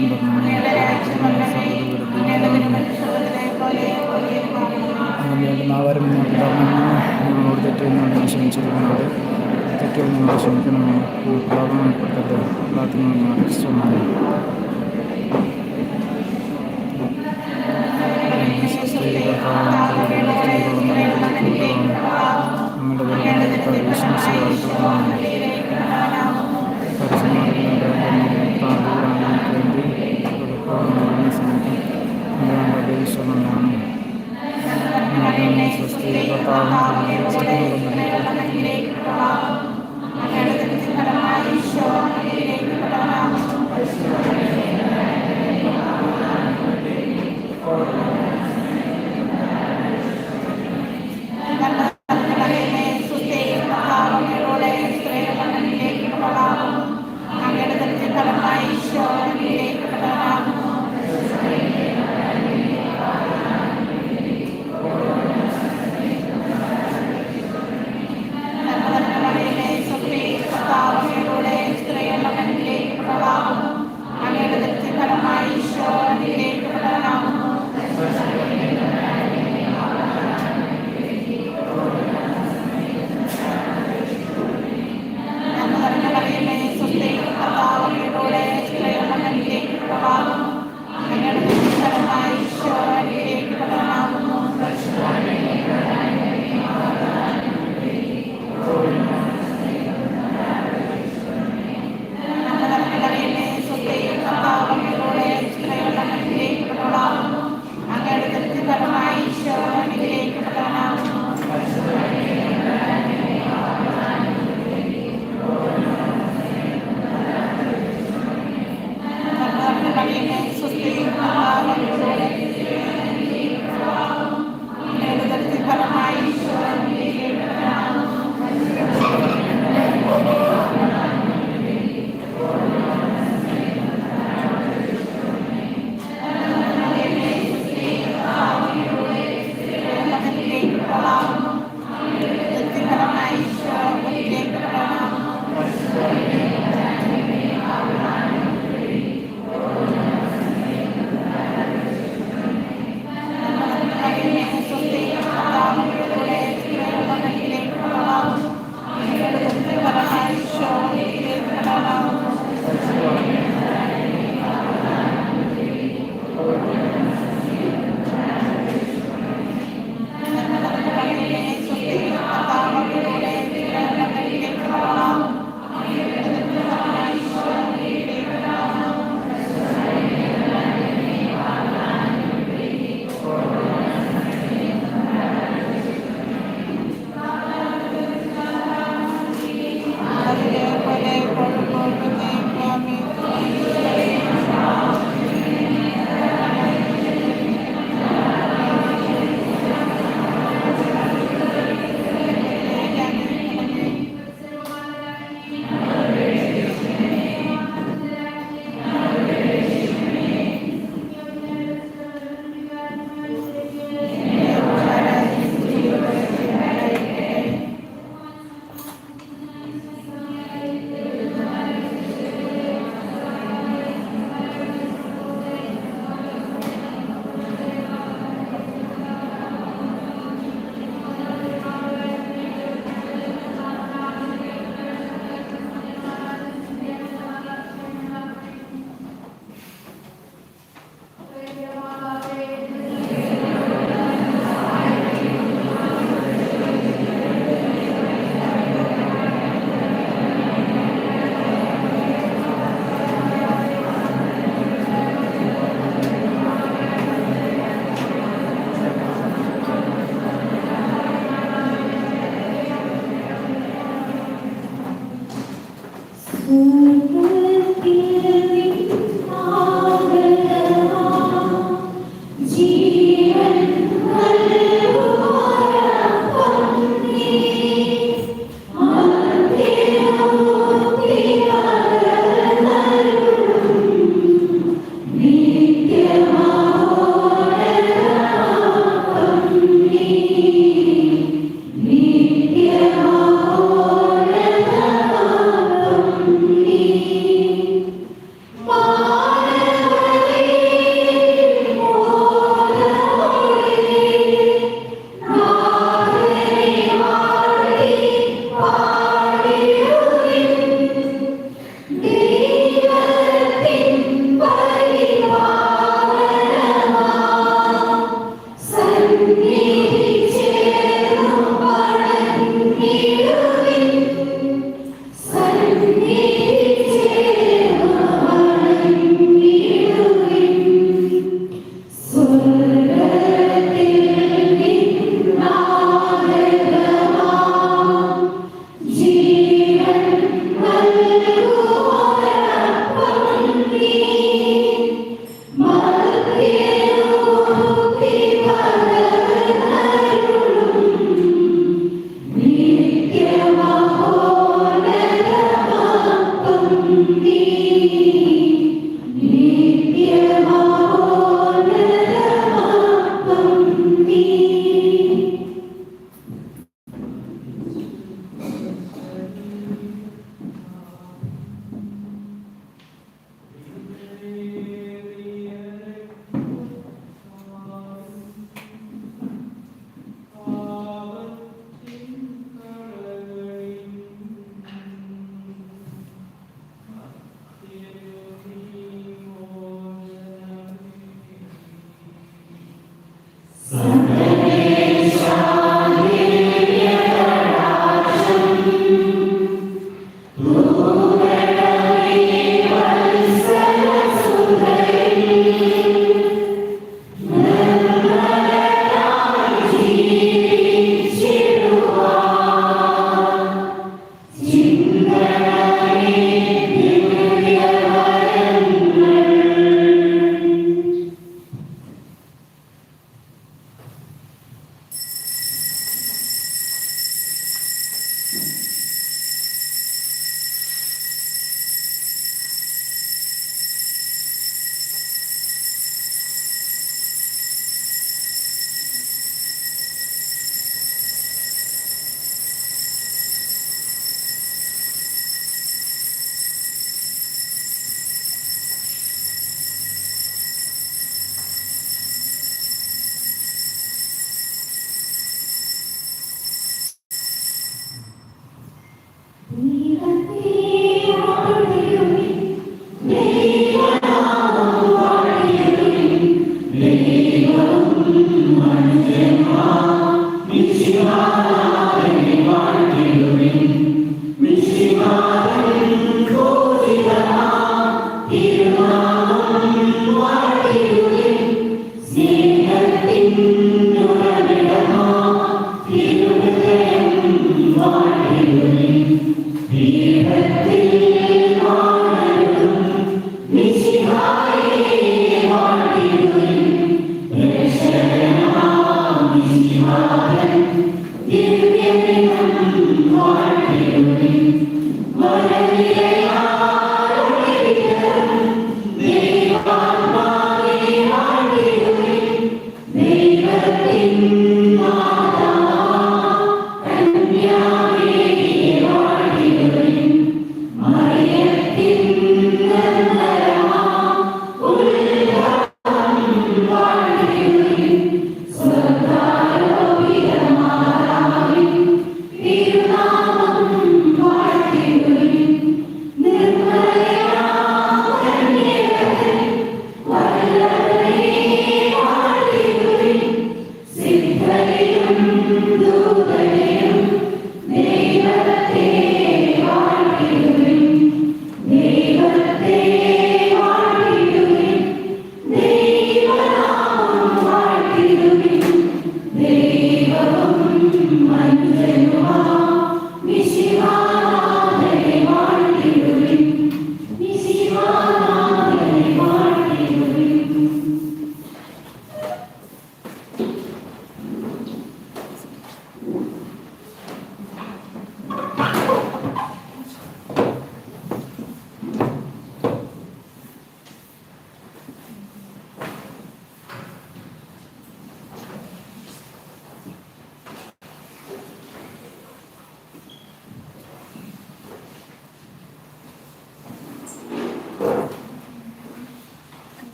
സത്യം പറഞ്ഞു വേണ്ട നാവാരം ഞങ്ങളോട് തെറ്റുന്നതുകൊണ്ട് ക്ഷമിച്ചിരിക്കുന്നത് തെറ്റുകൾ നിങ്ങൾ ക്ഷമിക്കണമേ പ്രലോഭനം ഉൾപ്പെടുത്തരുത് എല്ലാത്തിനും നിങ്ങൾ രക്ഷിച്ചുകൊള്ളണമേ നമ്മുടെ വരുമാനത്തെ വിശ്വസിയായിട്ടുള്ളതാണ് പരിസമാരുടെ വേണ്ടി ഈശ്വരനാണ്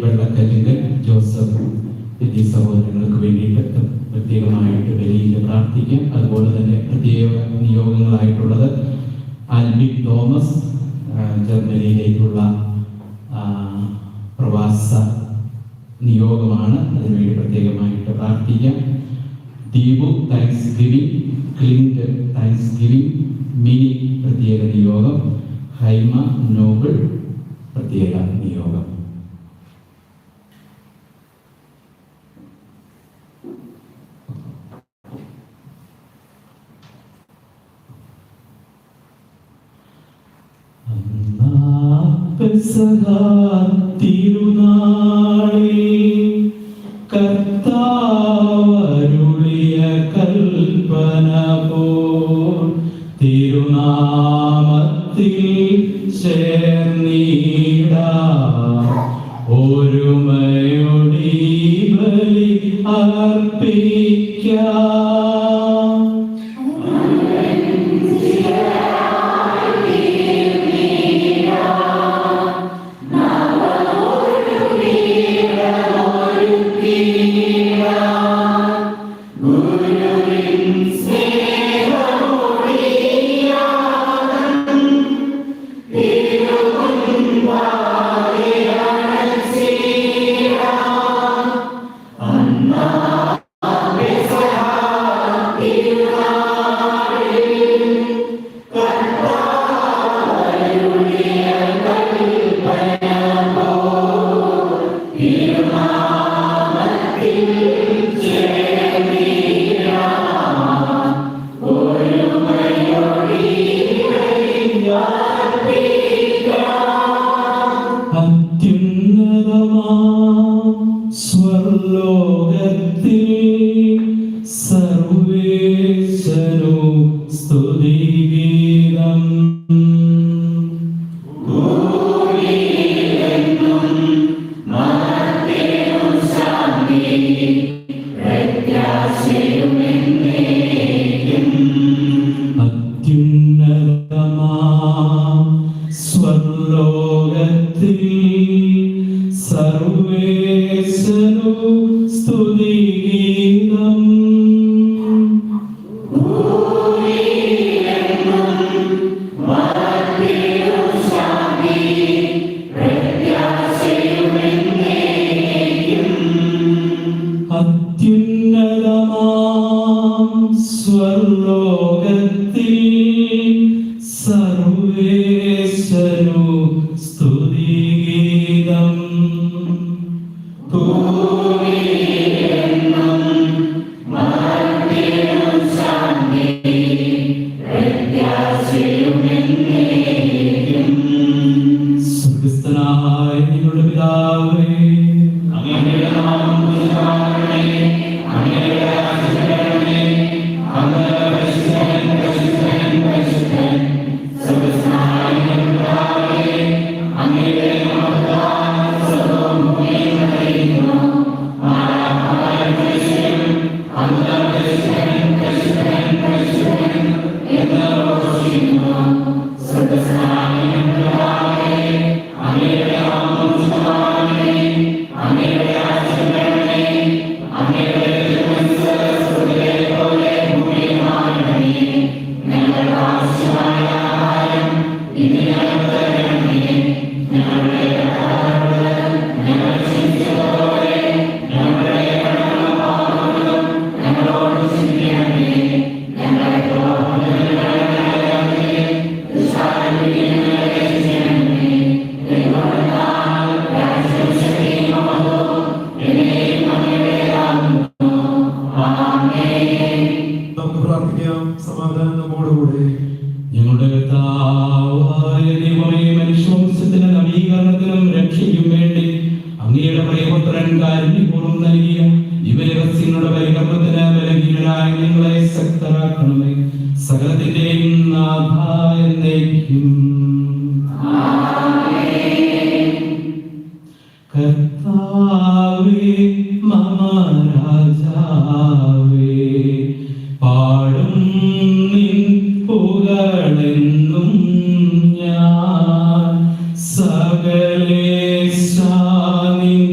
വെള്ളക്കല്ലിൻ്റെ ജോസഫ് എന്നീ സഹോദരങ്ങൾക്ക് വേണ്ടിയിട്ട് പ്രത്യേകമായിട്ട് വലിയ പ്രാർത്ഥിക്കാം. അതുപോലെ തന്നെ പ്രത്യേക നിയോഗങ്ങളായിട്ടുള്ളത് ആൽബി തോമസ് ജർമ്മനിയിലേക്കുള്ള പ്രവാസ നിയോഗമാണ്, അതിനുവേണ്ടി പ്രത്യേകമായിട്ട് പ്രാർത്ഥിക്കാം. Deepu thanks giving, Clint thanks giving, mini പ്രത്യേക നിയോഗം, ഹൈമ നോബിൾ പ്രത്യേക നിയോഗം. തിരുനാളിൽ കർത്താവരുളിയ കൽപ്പന പോൽ തിരുനാമത്തിൽ ചേർന്നിടാം, ഒരുമയോടി ബലി അർപ്പിക്കാം. സ്വർലോകത്തിൽ സർവേശ്വരോ സ്തുതിഗീതം. അത്യുന്നതമാ സ്വർലോകത്തിൽ സർവേശ്വരോ സ്തുതിഗീതം. അത്യുന്നതമാം സ്വർലോകത്തിൽ സർവേശ്വരോ സ്തുതിഗീതം. സ്വർഗ്ഗസ്ഥനായ ഞങ്ങളുടെ പിതാവേ, അങ്ങയുടെ നാമം പൂജിതമാകണമേ, അങ്ങയുടെ രാജ്യം വരണമേ, അങ്ങയുടെ പരിശുദ്ധൻ പരിശുദ്ധൻ പരിശുദ്ധൻ. സ്വർഗ്ഗസ്ഥനായ ഞങ്ങളുടെ പിതാവേ, അങ്ങയുടെ നാമത്താൽ സർവ്വവും ഭൂമിയിൽ നിറയുന്നു. മാലാഖമാരുടെ പരിശുദ്ധൻ അങ്ങയുടെ പരിശുദ്ധൻ പരിശുദ്ധൻ പരിശുദ്ധൻ എന്ന് ഘോഷിക്കുന്നു. സ്വർഗ്ഗസ്ഥനായ ഞങ്ങളുടെ പിതാവേ, അങ്ങയുടെ നാമം പൂജിതമാകണമേ, അങ്ങയുടെ രാജ്യം വരണമേ, അങ്ങയുടെ തിരുമനസ്സ് സ്വർഗ്ഗത്തിലെ പോലെ ഭൂമിയിലുമാകണമേ. ഞങ്ങൾക്ക് ആവശ്യമായ ആഹാരം ഇന്ന് ഞങ്ങൾക്ക് തരണമേ. ഞങ്ങളുടെ കടക്കാരോട് ഞങ്ങൾ ക്ഷമിച്ചതുപോലെ ഞങ്ങളുടെ കടങ്ങളും പാപങ്ങളും ഞങ്ങളോട് ക്ഷമിക്കണമേ. ഞങ്ങളെ പ്രലോഭനത്തിൽ കടക്കാതെ ദുഷ്ടാരൂപിയിൽ ഞങ്ങളെ രക്ഷിക്കണമേ. ദൈവത്താൽ രാജ്യവും ശക്തിയും മഹത്വവും എന്നേക്കും അങ്ങയുടേതാകുന്നു. ആമേൻ. നമുക്ക് പ്രാർത്ഥിക്കാം. സമാധാനം നമ്മോടുകൂടെ. ഞങ്ങളുടെ കർത്താവായ ദൈവമേ, മനുഷ്യവംശത്തിന്റെ നവീകരണത്തിനും രക്ഷയ്ക്കും വേണ്ടി അങ്ങയുടെ പ്രിയപുത്രൻ കാരുണ്യപൂർവ്വം നൽകിയ ദിവരഹസ്യങ്ങളുടെ പരികർമ്മത്തിന് ബലഹീനരായ നിങ്ങളെ ശക്തരാക്കണമേ. സകലത്തിന്റെയും നാഥായ എന്നേക്കും. കർത്താവേ മമ രാജാവേ, പാടും നിൻ പുകഴെന്നും ഞാൻ. സകലേശാ നിൻ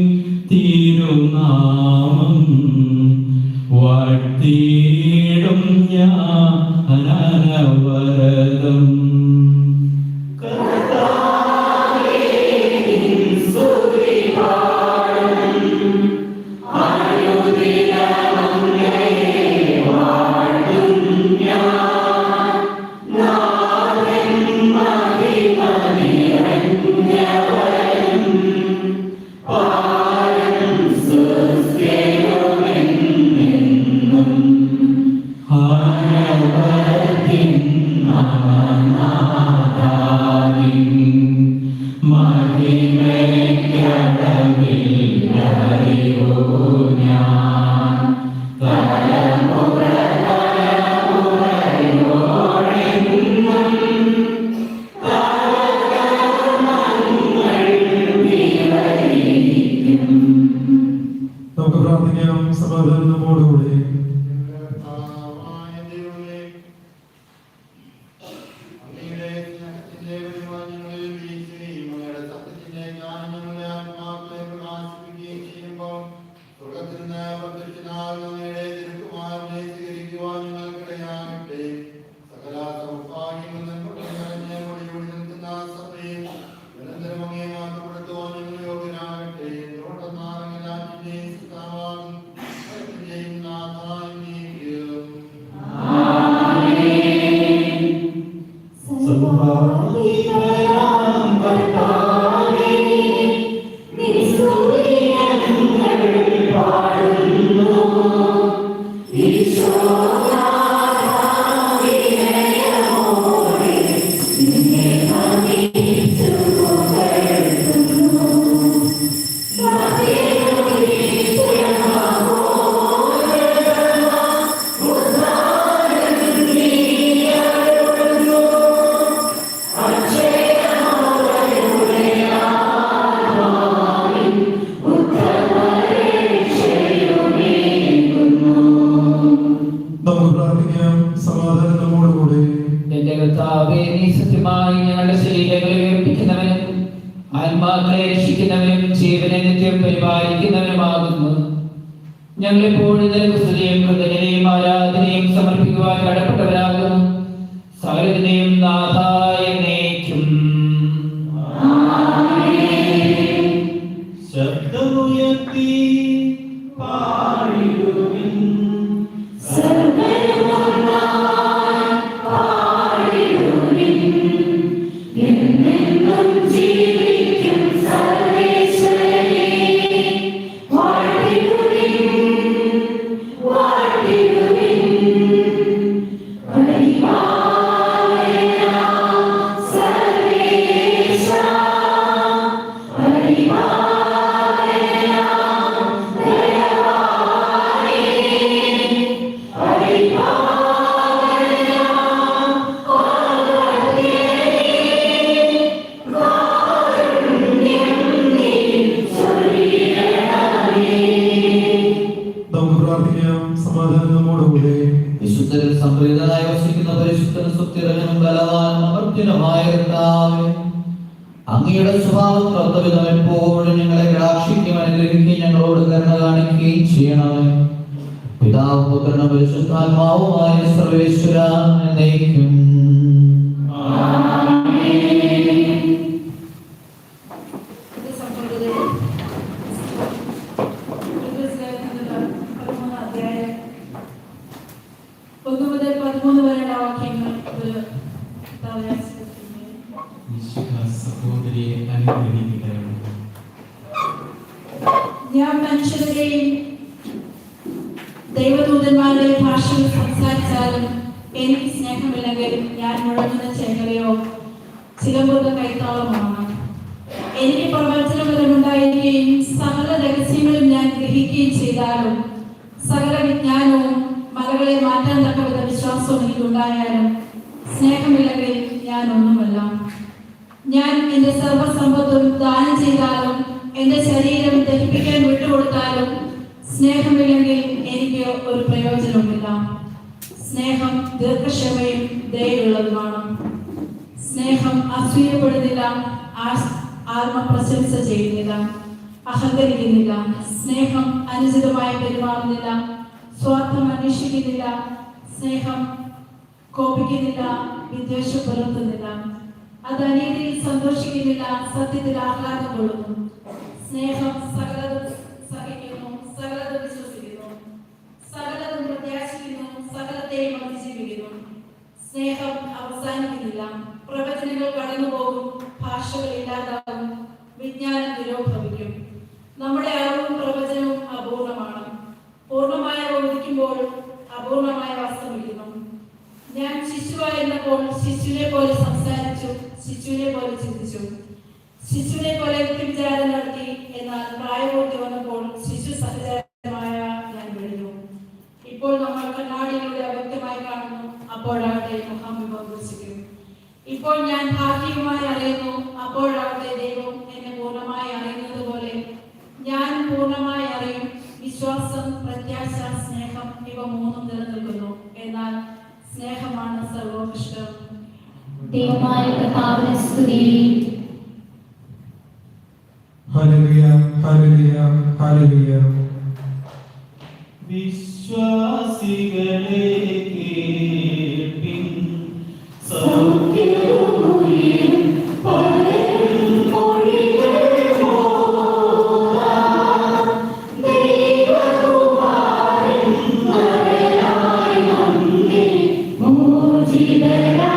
നമുക്ക് പ്രാർത്ഥിക്കാം. സമാധാനം നമ്മോടുകൂടെ. എന്റെ കർത്താവേ, നീ സത്യമായി ഞങ്ങളുടെ ശരീരങ്ങളെ ഉയർപ്പിക്കുന്നവനും ആത്മാക്കളെ രക്ഷിക്കുന്നവനും ജീവനെ നിത്യം പരിപാലിക്കുന്നവനുമാകുന്നു. ഞങ്ങളെപ്പോഴും നിനക്ക് സ്തുതിയും കൃതജ്ഞതയും ആരാധനയും സമർപ്പിക്കുവാൻ കടപ്പെട്ടവരാകുന്നു. സകലത്തിന്റെയും നാഥായ എന്നേക്കും. ശബ്ദമുയർത്തി പാടിടുവിൻ. നമുക്ക് പ്രാർത്ഥിക്കാം. സമാധാനം നമ്മോടുകൂടെ. വിശുദ്ധരിൽ സംപ്രീതനായി വസിക്കുന്ന പരിശുദ്ധനും സുസ്ഥിരനും ബലവാനും അമർത്യനുമായ കർത്താവേ, അങ്ങയുടെ സ്വഭാവം കർത്തവ്യം എപ്പോഴും ഞങ്ങളെ കടാക്ഷിക്കുകയും അനുഗ്രഹിക്കുകയും ഞങ്ങളോട് കരുണ കാണിക്കുകയും ചെയ്യണമേ. പിതാവ് പുത്രനും പരിശുദ്ധാത്മാവുമായ സർവേശ്വര എന്നേക്കും. സഹോദരിയെ അനുഗ്രഹിക്കട്ടെ. ഞാൻ മനുഷ്യരുടെയും ദൈവദൂതന്മാരുടെ ഭാഷയിൽ സംസാരിച്ചാലും എനിക്ക് സ്നേഹമില്ലെങ്കിൽ ഞാൻ മുഴങ്ങുന്ന ചെങ്ങലയോ ചിലമ്പുന്ന കൈത്താളമാണ്. എനിക്ക് പ്രവചനപരമുണ്ടായിരിക്കുകയും സകല രഹസ്യങ്ങളും ഞാൻ ഗ്രഹിക്കുകയും ചെയ്താലും സകല വിജ്ഞാനവും മലകളെ മാറ്റാൻ തക്കവിധ വിശ്വാസവും എനിക്കുണ്ടായാലും സ്നേഹമില്ലെങ്കിൽ ഞാൻ ഒന്നുമല്ല. ഞാൻ എന്റെ സർവ്വസമ്പത്തും ദാനം ചെയ്താലും എന്റെ ശരീരം ദഹിപ്പിക്കാൻ വിട്ടുകൊടുത്താലും സ്നേഹമില്ലെങ്കിൽ എനിക്ക് ഒരു പ്രയോജനവുമില്ല. സ്നേഹം ദീർഘക്ഷമയും ദയയുള്ളതുമാണ്. സ്നേഹം അസൂയപ്പെടുന്നില്ല, ആത്മപ്രശംസ ചെയ്യുന്നില്ല, അഹങ്കരിക്കുന്നില്ല. സ്നേഹം അനുചിതമായി പെരുമാറുന്നില്ല, സ്വാർത്ഥം അന്വേഷിക്കുന്നില്ല. സ്നേഹം കോപിക്കുന്നില്ല, വിദ്വേഷം പുലർത്തുന്നില്ല. അത് അനീതിയിൽ സന്തോഷിക്കുന്നില്ല, സത്യത്തിൽ ആഹ്ലാദം കൊള്ളുന്നു. സ്നേഹം സകലതും സഹിക്കുന്നു, സകലതും വിശ്വസിക്കുന്നു, സകലതും പ്രത്യാശിക്കുന്നു, സകലത്തെയും അതിജീവിക്കുന്നു. സ്നേഹം അവസാനിക്കുന്നില്ല. പ്രവചനങ്ങൾ കടന്നുപോകും, ഭാഷകൾ ഇല്ലാതാകും, വിജ്ഞാനം നിരോഭവിക്കും. നമ്മുടെ അറിവും പ്രവചനവും അപൂർണമാണ്. പൂർണ്ണമായ ഉദിക്കുമ്പോൾ അപൂർണമായ അസ്തമിക്കുന്നു. ഞാൻ ശിശുവായിരുന്നപ്പോൾ ശിശുവിനെ പോലെ സംസാരിച്ചു, ശിശുവിനെ പോലെ ചിന്തിച്ചു, ശിശുവിനെ പോലെ യുക്തിവിചാരം നടത്തി. എന്നാൽ പ്രായപൂർത്തി വന്നപ്പോൾ ശിശു സഹചാരമായ ഞാൻ വെടിഞ്ഞു. ഇപ്പോൾ നമ്മൾ കണ്ണാടിയിലൂടെ അവ്യക്തമായി കാണുന്നു, അപ്പോഴാകട്ടെ മുഖാമുഖം ദർശിക്കും. ഇപ്പോൾ ഞാൻ ഭാഗികമായി അറിയുന്നു, അപ്പോഴാകട്ടെ ദൈവം എന്നെ പൂർണ്ണമായി അറിയുന്നത് പോലെ ഞാൻ പൂർണ്ണമായി അറിയും. വിശ്വാസം, പ്രത്യാശ, സ്നേഹം ഇവ മൂന്നും നിലനിൽക്കുന്നു. എന്നാൽ സ്നേഹമാണ് സർവോത്കൃഷ്ടം. ദൈവമായ കർത്താവിനെ സ്തുതി. Hallelujah, hallelujah, hallelujah. വിശ്വാസികളെ കേൾപ്പിൻ. മോചിതരാക്കി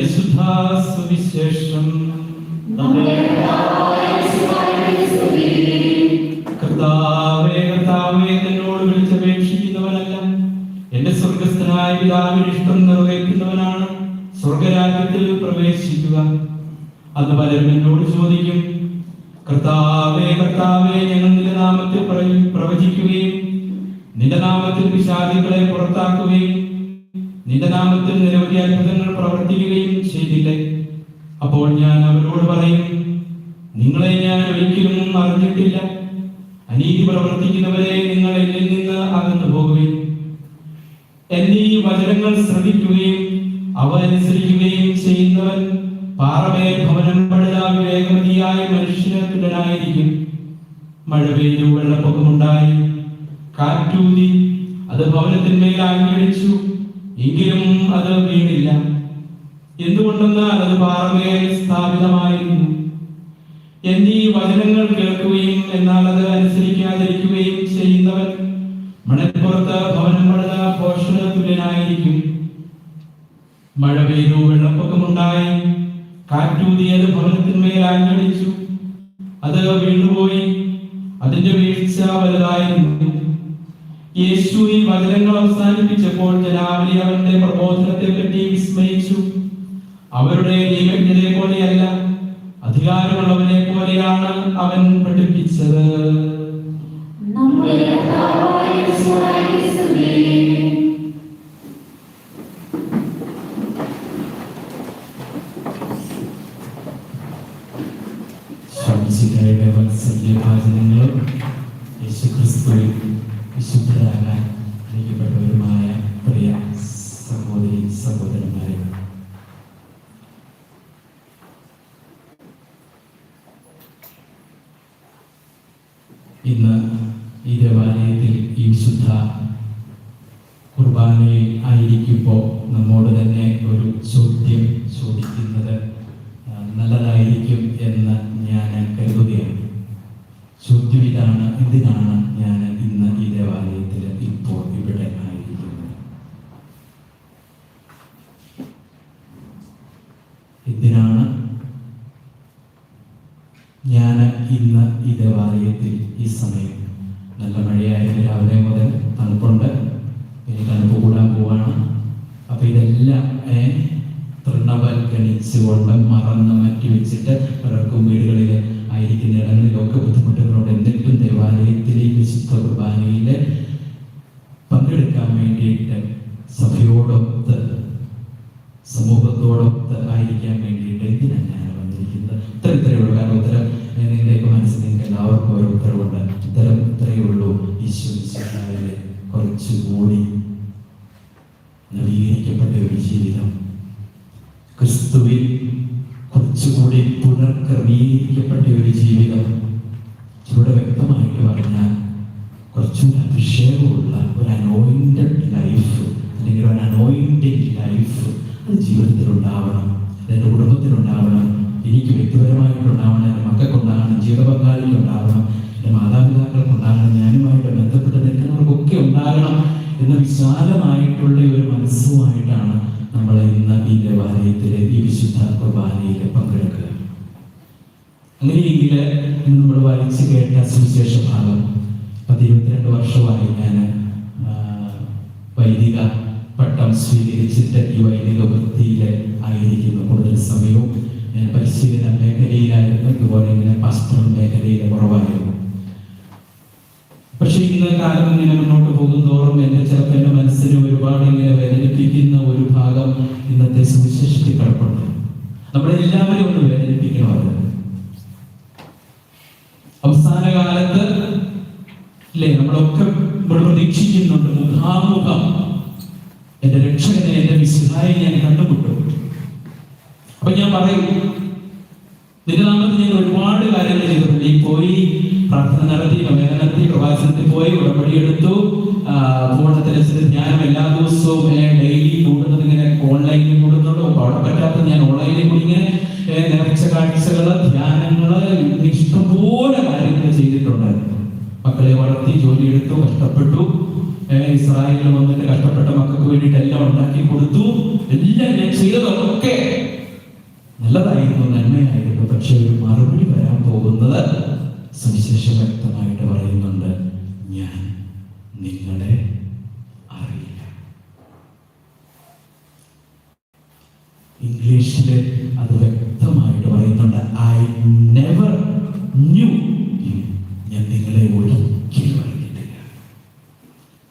പരിശുദ്ധ സുവിശേഷം. കർത്താവേ, കർത്താവേ, എന്നോട് വിളിച്ചപേക്ഷിക്കുന്നവനല്ല, എന്റെ സ്വർഗസ്ഥനായ പിതാവിന്റെ ഇഷ്ടം നിറവേറ്റുന്നവനാണ് സ്വർഗരാജ്യത്തിൽ പ്രവേശിക്കുക. അന്ന് പലരും എന്നോട് ചോദിക്കും, കർത്താവേ, കർത്താവേ, ഞങ്ങൾ നിന്റെ നാമത്തിൽ പ്രവചിക്കുകയും നിന്റെ നാമത്തിൽ പിശാചുക്കളെ പുറത്താക്കുകയും നിന്റെ നാമത്തിൽ നിരവധി അത്ഭുതങ്ങൾ പ്രവർത്തിക്കുകയും ചെയ്തില്ലേ? അപ്പോൾ ഞാൻ അവരോട് പറയും, നിങ്ങളെ ഞാൻ ഒരിക്കലും അറിഞ്ഞിട്ടില്ല. അനീതി പ്രവർത്തിക്കുന്നവരെ നിങ്ങൾ എന്നിൽ നിന്ന് അകന്നു പോകുകയും എന്റെ ഈ വചനങ്ങൾ ശ്രവിക്കുകയും അവ അനുസരിക്കുകയും ചെയ്യുന്നവൻ പാറമേൽ ഭവനം പണിത വിവേകമതിയായ മനുഷ്യന് തുല്യനായിരിക്കും. മഴ പെയ്തു, വെള്ളപ്പൊക്കമുണ്ടായി, കാറ്റൂതി, അത് ഭവനത്തിന്മേൽ ആഞ്ഞടിച്ചു, എങ്കിലും അത് വീണില്ല. എന്തുകൊണ്ടെന്നാൽ അത് പാറമേൽ സ്ഥാപിതമായിരുന്നു. എന്റെ ഈ വചനങ്ങൾ കേൾക്കുകയും എന്നാൽ അത് അനുസരിക്കാതിരിക്കുകയും ചെയ്യുന്നവൻ മണൽപ്പുറത്ത് ഭവനം പണിത ഭോഷന് തുല്യനായിരിക്കും. മഴ പെയ്തു, വെള്ളപ്പൊക്കമുണ്ടായി, കാറ്റൂതിയത് ഭവനത്തിന്മേൽ ആഞ്ഞടിച്ചു, അത് വീണുപോയി, അതിന്റെ വീഴ്ച വലുതായിരുന്നു. യേശു ഈ വചനങ്ങൾ അവസാനിപ്പിച്ചപ്പോൾ ജനാവലി അവന്റെ പ്രബോധനത്തെ പറ്റി വിസ്മയിച്ചു. അവരുടെ നിയമജ്ഞരെ പോലെയല്ല, അധികാരമുള്ളവനെ പോലെയാണ് അവൻ പഠിപ്പിച്ചത്. വാചനങ്ങളും യേശുക്രിസ്തുവിൽ വിശുദ്ധരാകാൻ വിളിക്കപ്പെട്ടവരുമായ പ്രിയ സഹോദരി സഹോദരന്മാരെ, ഇന്ന് ഈ ദേവാലയത്തിൽ ഈ വിശുദ്ധ കുർബാനയിൽ ആയിരിക്കുമ്പോൾ നമ്മോട് തന്നെ ഒരു ചോദ്യം ചോദിക്കുന്നത് നല്ലതായിരിക്കും എന്ന് ഞാൻ കരുതുകയാണ്. ചോദ്യം ഇതാണ്: എന്തിനാണ് ഞാൻ ഇന്ന് ഈ ദേവാലയത്തിൽ ഇപ്പോൾ ഇവിടെ ആയിരിക്കുന്നത്? എന്തിനാണ് ഞാൻ ഇന്ന് ഈ ദേവാലയത്തിൽ ഈ സമയം? നല്ല മഴയായിരുന്നു, രാവിലെ മുതൽ തണുപ്പുണ്ട്, ഇനി തണുപ്പ് കൂടാൻ പോവാണ്. അപ്പൊ ഇതെല്ലാം തൃണവൽക്കരിച്ചുകൊണ്ട് മറന്ന് മാറ്റി വെച്ചിട്ട് പലർക്കും വീടുകളിൽ ആയിരിക്കുന്ന ഇടങ്ങളിലൊക്കെ ബുദ്ധിമുട്ടുകളുണ്ട്. എന്നിട്ടും ദേവാലയത്തിലേക്ക് വിശുദ്ധ കുർബാനയിൽ പങ്കെടുക്കാൻ വേണ്ടിയിട്ട് സഭയോടൊത്ത് സമൂഹത്തോടൊത്ത് ആയിരിക്കാൻ വേണ്ടിയിട്ട് എന്തിനാണ് ഞാൻ വന്നിരിക്കുന്നത്? ഇത്തരത്തിലുള്ള കാരണം ഉത്തരം നിങ്ങളുടെയൊക്കെ മനസ്സിൽ നിങ്ങൾക്ക് എല്ലാവർക്കും ഓരോ ഉത്തരവുണ്ട്. ഇത്രയേ ഉള്ളൂ. ഈശോയിലെ കുറച്ചുകൂടി നവീകരിക്കപ്പെട്ട ഒരു ജീവിതം, ക്രിസ്തുവിൽ കുറച്ചുകൂടി പുനർക്രമീകരിക്കപ്പെട്ട ഒരു ജീവിതം, ഇവിടെ വ്യക്തമായിട്ട് പറഞ്ഞാൽ കുറച്ചുകൂടി അഭിഷേകമുള്ള ഒരു അനോയിന്റഡ് ലൈഫ് അല്ലെങ്കിൽ ഒരു അനോയിന്റിങ് ലൈഫ് അത് ജീവിതത്തിലുണ്ടാവണം, എൻ്റെ കുടുംബത്തിലുണ്ടാവണം, എനിക്ക് വ്യക്തിപരമായിട്ടുണ്ടാവണം, എൻ്റെ മക്കൾക്കുണ്ടാകണം, ജീവിത പങ്കാളിയിലുണ്ടാവണം, എൻ്റെ മാതാപിതാക്കൾക്കുണ്ടാകണം, ഞാനുമായിട്ട് ബന്ധപ്പെട്ട് നിൽക്കുന്നവർക്കൊക്കെ ഉണ്ടാകണം എന്ന വിശാലമായിട്ടുള്ള ഒരു മനസ്സുമായിട്ടാണ് നമ്മൾ ഇന്ന് ഈ ദേവാലയത്തിലെ ഈ വിശുദ്ധ കുർബാനയിൽ പങ്കെടുക്കുക. അങ്ങനെയെങ്കിൽ ഇന്ന് നമ്മൾ വായിച്ച് കേട്ട സുവിശേഷ ഭാഗം 22 വർഷമായി ഞാൻ വൈദിക പട്ടം സ്വീകരിച്ചിട്ട് ഈ വൈദിക വൃത്തിയിൽ ആയിരിക്കുന്നു. കൂടുതൽ സമയവും ഞാൻ പരിശീലന മേഖലയിലായിരുന്നു, ഇതുപോലെ ഇങ്ങനെ പാസ്റ്റർ മേഖലയിൽ കുറവായിരുന്നു. പക്ഷെ ഇന്ന് കാലം ഇങ്ങനെ മുന്നോട്ട് പോകുന്തോറും എൻ്റെ മനസ്സിനെ ഒരുപാട് ഇങ്ങനെ വേദനിപ്പിക്കുന്ന ഒരു ഭാഗം ഇന്നത്തെ സുവിശേഷത്തിൽ കിടപ്പുണ്ട്. നമ്മളെല്ലാവരും ഒന്ന് വേദനിപ്പിക്കണമല്ലോ. അവസാന കാലത്ത് അല്ലേ നമ്മളൊക്കെ പ്രതീക്ഷിക്കുന്നുണ്ട്, മുഖാമുഖം എൻ്റെ രക്ഷകനെ, എൻ്റെ വിശുദ്ധായി ഞാൻ കണ്ടുമുട്ടും. അപ്പൊ ഞാൻ പറയും, നിന്റെ നാമത്തിൽ ഞാൻ ഒരുപാട് കാര്യങ്ങൾ ചെയ്തു. പള്ളിയിൽ പോയി, പ്രാർത്ഥന നടത്തി, നൊവേന നടത്തി, പ്രവാസനത്തിൽ പോയി, ഉടമ്പടി എടുത്തു, പൂർണ്ണത്തിലെ ധ്യാനം എല്ലാ ദിവസവും ഡെയിലി കൂടുന്നത് ഇങ്ങനെ ഓൺലൈനിൽ കൂടുന്നുള്ളൂ. അവിടെ പറ്റാത്ത ഞാൻ ഓൺലൈനിൽ കൂടി ഇങ്ങനെ നേർച്ച കാഴ്ചകള്, ധ്യാനങ്ങള്, ഇഷ്ടംപോലെ കാര്യങ്ങൾ ചെയ്തിട്ടുണ്ടായിരുന്നു. മക്കളെ വളർത്തി, ജോലി എടുത്തു, കഷ്ടപ്പെട്ടു. ഇസ്രായേലിൽ വന്നിട്ട് കഷ്ടപ്പെട്ട മക്കൾക്ക് വേണ്ടിയിട്ട് എല്ലാം ഉണ്ടാക്കി കൊടുത്തു. എല്ലാം ഞാൻ ചെയ്തതൊക്കെ നല്ലതായിരുന്നു, നന്മയായിരുന്നു. പക്ഷെ ഒരു മറുപടി വരാൻ പോകുന്നത് സുവിശേഷം വ്യക്തമായിട്ട് പറയുന്നുണ്ട്, ഞാൻ നിങ്ങളെ അറിയില്ല. ഇംഗ്ലീഷിൽ അത് വ്യക്തമായിട്ട് പറയുന്നുണ്ട്, ഐ നെവർ ന്യൂ യു. ഞാൻ നിങ്ങളെ ഒരിക്കലും അറിഞ്ഞിട്ടില്ല.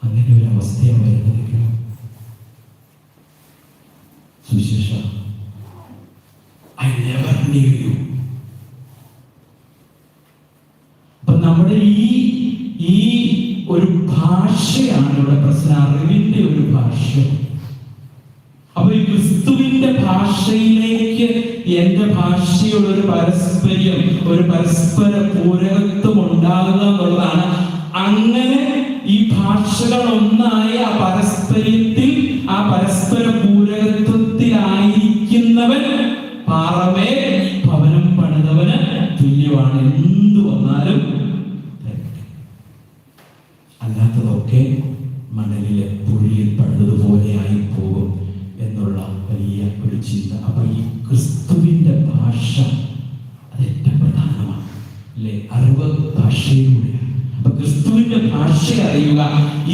അങ്ങനെ ഒരു അവസ്ഥയാണ് വരുന്നതെങ്കിൽ സുവിശേഷം ഐ നെവർ ന്യൂ യു. അപ്പൊ നമ്മുടെ ഈ ഒരു ഭാഷയാണ് ഇവിടെ പ്രശ്നം, അറിവിന്റെ ഒരു ഭാഷ. അപ്പൊ ഈ ക്രിസ്തുവിന്റെ ഭാഷയിലേക്ക് എന്റെ ഭാഷയുള്ള ഒരു പാരസ്പര്യം, ഒരു പരസ്പര പൂരകത്വം ഉണ്ടാകുക എന്നുള്ളതാണ്. അങ്ങനെ ഈ ഭാഷകൾ ഒന്നായ ആ പാരസ്പര്യത്തിൽ, ആ പരസ്പര പൂരകത്വത്തിലായിരിക്കുന്നവൻ പാറമേൽ ഭവനം പണിതവന് തുല്യമാണ്. എന്തു വന്നാലും അല്ലാത്തതൊക്കെ മണലിലെ പുഴിയിൽ പണിതതുപോലെ ആയി പോകും എന്നുള്ള വലിയ ഒരു ചിന്ത. അപ്പൊ ഈ ക്രിസ്തുവിന്റെ ഭാഷ അത് ഏറ്റവും പ്രധാനമാണ്, അല്ലെ? അറിവ് ഭാഷയിലൂടെയാണ്. അപ്പൊ ക്രിസ്തുവിന്റെ ഭാഷ അറിയുക,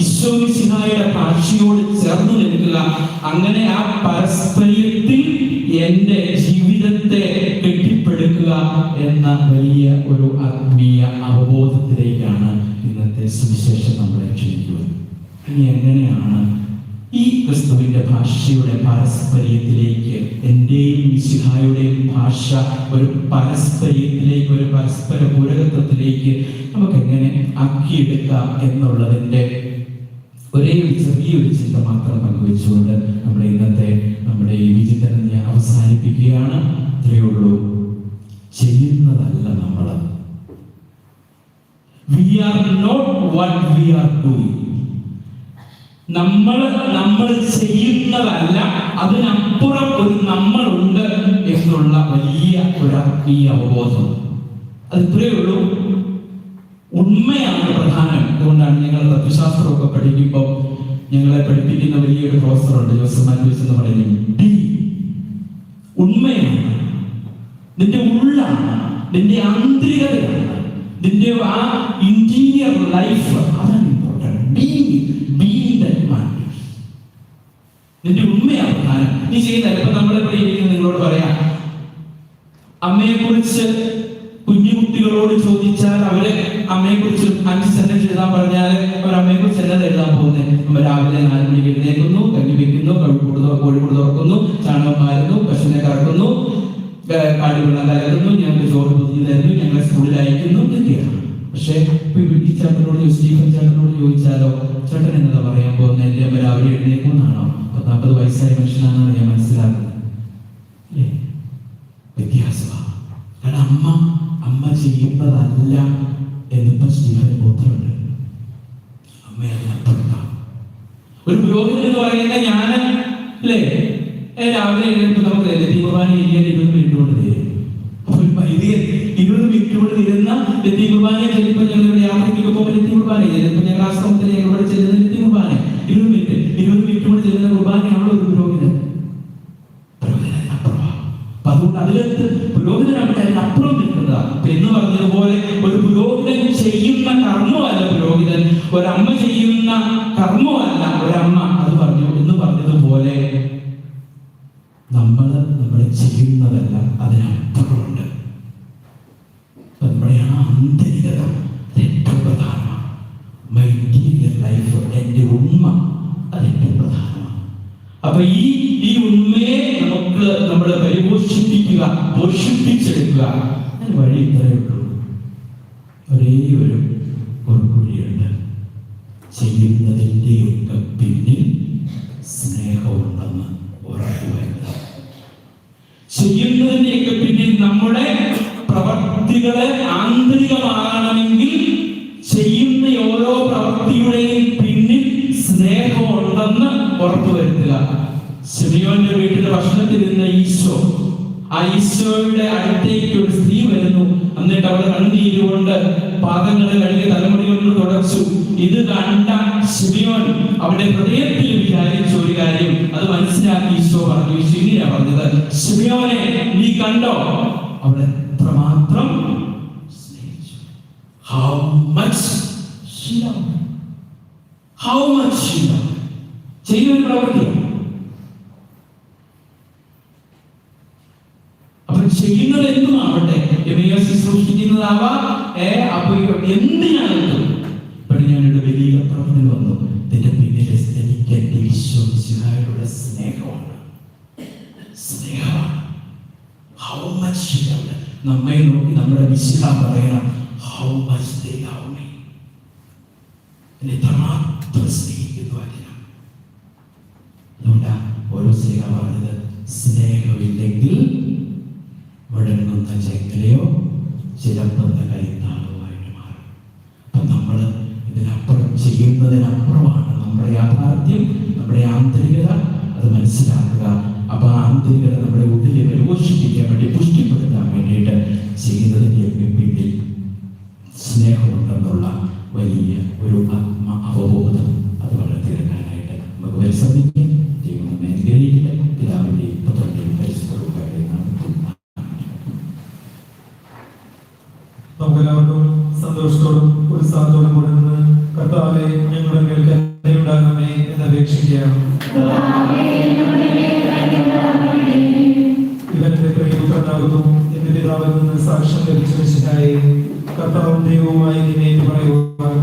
ഈശോ മിശിഹായുടെ ഭാഷയോട് ചേർന്ന് നിൽക്കുക. അങ്ങനെ ആ പരസ്പര്യത്തിൽ എന്റെ ജീവിതത്തെ കെട്ടിപ്പടുക്കുക എന്ന വലിയ ഒരു ആത്മീയ അവബോധത്തിലേക്കാണ് ഇന്നത്തെ സുവിശേഷം നമ്മളെ ക്ഷണിക്കുന്നത്. ഇനി എങ്ങനെയാണ് ഈ ക്രിസ്തുവിന്റെ ഭാഷയുടെ പാരസ്പര്യത്തിലേക്ക്, എന്റെയും മിശിഹായുടെയും ഭാഷ ഒരു പാരസ്പര്യത്തിലേക്ക്, ഒരു പരസ്പര പൂരകത്വത്തിലേക്ക് നമുക്ക് എങ്ങനെ ആക്കിയെടുക്കാം എന്നുള്ളതിന്റെ ഒരേ ഒരു ചെറിയൊരു ചിന്ത മാത്രം പങ്കുവെച്ചുകൊണ്ട് നമ്മുടെ ഈ വിചിന്തനം ഞാൻ അവസാനിപ്പിക്കുകയാണ്. ഇത്രയേ ഉള്ളൂ. ചെയ്യുന്നതല്ല നമ്മൾ. We are not what we are doing. നമ്മൾ ചെയ്യുന്നതല്ല, അതിനപ്പുറം ഒരു നമ്മളുണ്ട് എന്നുള്ള വലിയ ഒരു ആത്മീയ അവബോധം. അത് ഇത്രയേ ഉള്ളൂ. ഉണ്മയാണ് പ്രധാനം. അതുകൊണ്ടാണ് ഞങ്ങൾ തത്വശാസ്ത്രമൊക്കെ പഠിക്കുമ്പോൾ ഞങ്ങളെ പഠിപ്പിക്കുന്ന വലിയൊരു പ്രൊഫസറുണ്ട്, ജോസഫ് മാത്യൂസ് എന്ന് പറയുന്നത്. ഉണ്മയാണ്, നിന്റെ ഉള്ളാണ്, നിന്റെ ആന്തരികതയാണ്, നിന്റെ ആ ഇന്റീരിയർ ലൈഫ്, അതാണ് ഇമ്പോർട്ടന്റ്. നിന്റെ ഉണ്മയാണ് പ്രധാനം. നീ ചെയ്യുന്നില്ല. ഇപ്പൊ നമ്മളിവിടെ ഇരിക്കുന്ന നിങ്ങളോട് പറയാം, അമ്മയെ കുറിച്ച് കുഞ്ഞു കുട്ടികളോട് ചോദിച്ചാൽ അവര് അമ്മയെ കുറിച്ച് 5 സെന്റൻസ് എഴുതാൻ പറഞ്ഞാൽ അവർ അമ്മയെ കുറിച്ച് എല്ലാം എഴുതാൻ പോകുന്നത്. അമ്മ രാവിലെ 4 മണിക്ക് എഴുന്നേൽക്കുന്നു, കഞ്ഞി വെക്കുന്നു, കോഴിക്കൂട് തുറക്കുന്നു, ചാണകം മാറുന്നു, പശുവിനെ കറക്കുന്നു, കാടി വെള്ളം കലരുന്നു, ഞങ്ങൾക്ക് ചോറ് പൊതി തരുന്നു, ഞങ്ങളെ സ്കൂളിൽ അയക്കുന്നു, ഇതൊക്കെയാണ്. പക്ഷെ ഈ ചേട്ടനോട് സ്റ്റീഫൻ ചേട്ടനോട് ചോദിച്ചാലോ, ചേട്ടൻ എന്നതാ പറയാൻ പോകുന്നത്? എന്റെ അമ്മ രാവിലെ എഴുന്നേക്കുമെന്നാണോ? 40 വയസ്സായ മനുഷ്യനാണെന്നാണ് ഞാൻ മനസ്സിലാക്കുന്നത്. വ്യത്യാസമാണ്. കാരണം അമ്മ ചെയ്യുന്നതല്ല എന്നിപ്പം സ്റ്റീഫന് ബോധ്യമുണ്ട്. അമ്മയതിനപ്പുറത്താണ്. ഒരു പുരോഹിതൻ എന്ന് പറയുന്ന ഞാൻ, അല്ലേ, രാവിലെ എഴുന്നേറ്റ് നമുക്ക് ലത്തീകുർബാന 20 മിനിറ്റ് കൊണ്ട് തരും. അപ്പൊ 20 മിനിറ്റ് കൊണ്ട് തരുന്ന ലത്തീകുർബാന ചിലപ്പോൾ ഞങ്ങൾ യാത്രയ്ക്കൊക്കെ പോകുമ്പോൾ ലത്തീകുർബാന, ചിലപ്പോൾ ഞങ്ങൾ ആശ്രമത്തിൽ ഞങ്ങളോട് ചെല്ലുന്ന ലത്തീകുർബാന 20 മിനിറ്റ് കൊണ്ട് ചെല്ലുന്ന കുർബാനയാണല്ലോ ഒരു പുരോഹിതൻ. അപ്പൊ അതുകൊണ്ട് അതിലത്ത് പുരോഹിതനായിട്ട് അതിനപ്പുറം നിൽക്കുക എന്ന് പറഞ്ഞതുപോലെ ഒരു പുരോഹിതൻ ചെയ്യുന്ന കർമ്മമല്ല പുരോഹിതൻ, ഒരമ്മ ചെയ്യുന്ന കർമ്മമല്ല ഒരമ്മ. അത് പറഞ്ഞു എന്ന് പറഞ്ഞതുപോലെ നമ്മൾ ചെയ്യുന്നതല്ല, അതിനപ്പുറമുണ്ട്. നമ്മുടെ ആ ആന്തരികത ഏറ്റവും പ്രധാനമാണ്. മൈ ഇന്റീരിയർ ലൈഫ്, എൻ്റെ ഉണ്മ, അതേറ്റവും പ്രധാനമാണ്. അപ്പൊ ഈ ഉണ്മയെ നമ്മൾ പരിപോഷിപ്പിക്കുക, പോഷിപ്പിച്ചെടുക്കുക. അതിന് വഴി ഇത്രയേ ഉള്ളൂ. ഒരേ ഒരു കുഴിയുണ്ട്. ചെയ്യുന്നതിൻ്റെയൊക്കെ പിന്നിൽ സ്നേഹമുണ്ടെന്ന് ഉറപ്പുവരുത്തുക. ചെയ്യുന്നതിൻ്റെയൊക്കെ പിന്നിൽ നമ്മുടെ പ്രവർത്തികളെ ആന്തരികമാകണമെങ്കിൽ ചെയ്യുന്ന ഓരോ പ്രവൃത്തിയുടെയും പിന്നിൽ സ്നേഹമുണ്ടെന്ന് ഉറപ്പുവരുത്തുക. ശിമിയോന്റെ വീട്ടിലെ ഭക്ഷണത്തിൽ ഇരുന്ന ഈശോ, ആ ഈശോയുടെ അടുത്തേക്ക് ഒരു സ്ത്രീ വരുന്നു. എന്നിട്ട് അവൾ കണ്ണുനീരുകൊണ്ട് പാദങ്ങളെ കഴുകി തലമുടി കൊണ്ട് തുടച്ചു. ഇത് കണ്ട ശിമിയോൻ അവന്റെ ഹൃദയത്തിൽ വിചാരിച്ചു, ഒരു കാര്യം അത് മനസ്സിലാക്കി ഈശോ പറഞ്ഞു. ഈശോ ഇങ്ങനെയാ പറഞ്ഞത്, ശിമയോനെ നീ കണ്ടോ അവൾ എത്രമാത്രം സ്നേഹിച്ചു. How much she loved. How much she loved. ചെയ്യുന്ന പ്രവൃത്തി അപ്പൊ ചെയ്യുന്നത് എന്തുമാവട്ടെ, ശുശ്രൂഷിക്കുന്നതാവാം, അപ്പൊ എന്തിനാണ് ഞാനൊരു വലിയ പ്രവൃത്തി വന്നു. ഇതിന്റെ പിന്നിൽ എനിക്ക് എന്റെ ഈശോയുടെ സ്നേഹമാണ്. How much she loved. നമ്മെ നോക്കി നമ്മുടെ വിശുദ്ധ പറയണം, how much they love me. എന്നെ എത്രമാത്രം സ്നേഹിക്കുന്നു അതിനാണ്. അതുകൊണ്ടാണ് ഓരോ സ്നേഹ പറഞ്ഞത്, സ്നേഹമില്ലെങ്കിൽ മുഴങ്ങുന്ന ചെങ്കലയോ ചിലമ്പുന്ന കൈത്താളുമായിട്ട് മാറും. അപ്പൊ നമ്മൾ ഇതിനപ്പുറം ചെയ്യുന്നതിനപ്പുറമാണ് നമ്മുടെ യാഥാർത്ഥ്യം, നമ്മുടെ ആന്തരികത. അത് മനസ്സിലാക്കുക. അപ്പൊ ആ ആന്തരികത നമ്മുടെ ഉള്ളിൽ പരിപോഷിപ്പിക്കാൻ വേണ്ടി, പുഷ്ടിപ്പെടുത്താൻ വേണ്ടിയിട്ട് ചെയ്യുന്നതിന്റെ പിന്നിൽ സ്നേഹമുണ്ടെന്നുള്ള വലിയ ഒരു ആത്മ അവബോധം അത് വളർത്തിയെടുക്കാനായിട്ട് നമുക്ക് പരിശ്രമിക്കാം. ദൈവം നമ്മെ അനുഗ്രഹിക്കട്ടെ. പിതാവിന്റെയും പുത്രന്റെയും പരിശുദ്ധരുടെയും നാമത്തിൽ. നമുക്കെല്ലാവർക്കും സന്തോഷത്തോടും ഉത്സാഹത്തോടും കൂടെ നിന്ന് കർത്താവേ ഞങ്ങളുടെ മേൽ കരുണയുണ്ടാകണമേ എന്ന് അപേക്ഷിക്കാം. ഇവന്റെ പ്രിയപുത്രനാകുന്നു എന്റെ പിതാവിൽ നിന്ന് സാക്ഷ്യം ലഭിച്ച വിശുദ്ധായി കർത്താവും ദൈവവുമായി നിന്നെ പറയുവാൻ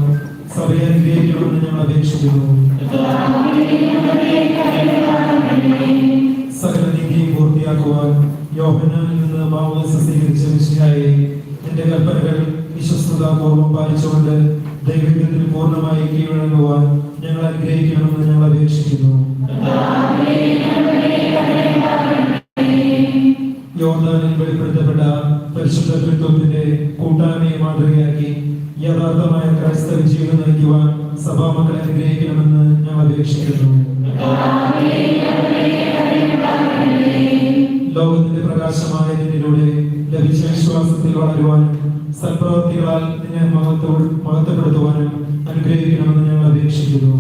സഭയെ അനുഗ്രഹിക്കണമെന്ന് ഞങ്ങൾ അപേക്ഷിക്കുന്നു. സകല നീതിയും പൂർത്തിയാക്കുവാൻ യോഹന്നാനിൽ നിന്ന് മാമോദീസ സ്വീകരിച്ച വിശുദ്ധായി നിന്റെ കൽപ്പനകൾ വിശ്വസ്തതാപൂർവ്വം പാലിച്ചുകൊണ്ട് ദൈവത്തിന് പൂർണ്ണമായി കീഴടങ്ങുവാൻ ഞങ്ങൾ അനുഗ്രഹിക്കണമെന്ന് ഞങ്ങൾ അപേക്ഷിക്കുന്നു. യോർദാനിൽ വെളിപ്പെടുത്തപ്പെട്ട പരിശുദ്ധ ത്രിത്വത്തിന്റെ കൂട്ടായ്മയെ മാതൃകയാക്കി യഥാർത്ഥമായ ക്രൈസ്തവ ജീവിതം നയിക്കുവാൻ സഭാമക്കളെ അനുഗ്രഹിക്കണമെന്ന് ഞങ്ങൾ അപേക്ഷിക്കുന്നു. ലോകത്തിന്റെ പ്രകാശമായ നിന്നിലൂടെ ലഭിച്ച വിശ്വാസത്തിൽ വളരുവാനും സൽപ്രവൃത്തികളാൽ നിന്നെ മഹത്വപ്പെടുത്തുവാനും അനുഗ്രഹിക്കണമെന്ന് ഞങ്ങൾ അപേക്ഷിക്കുന്നു.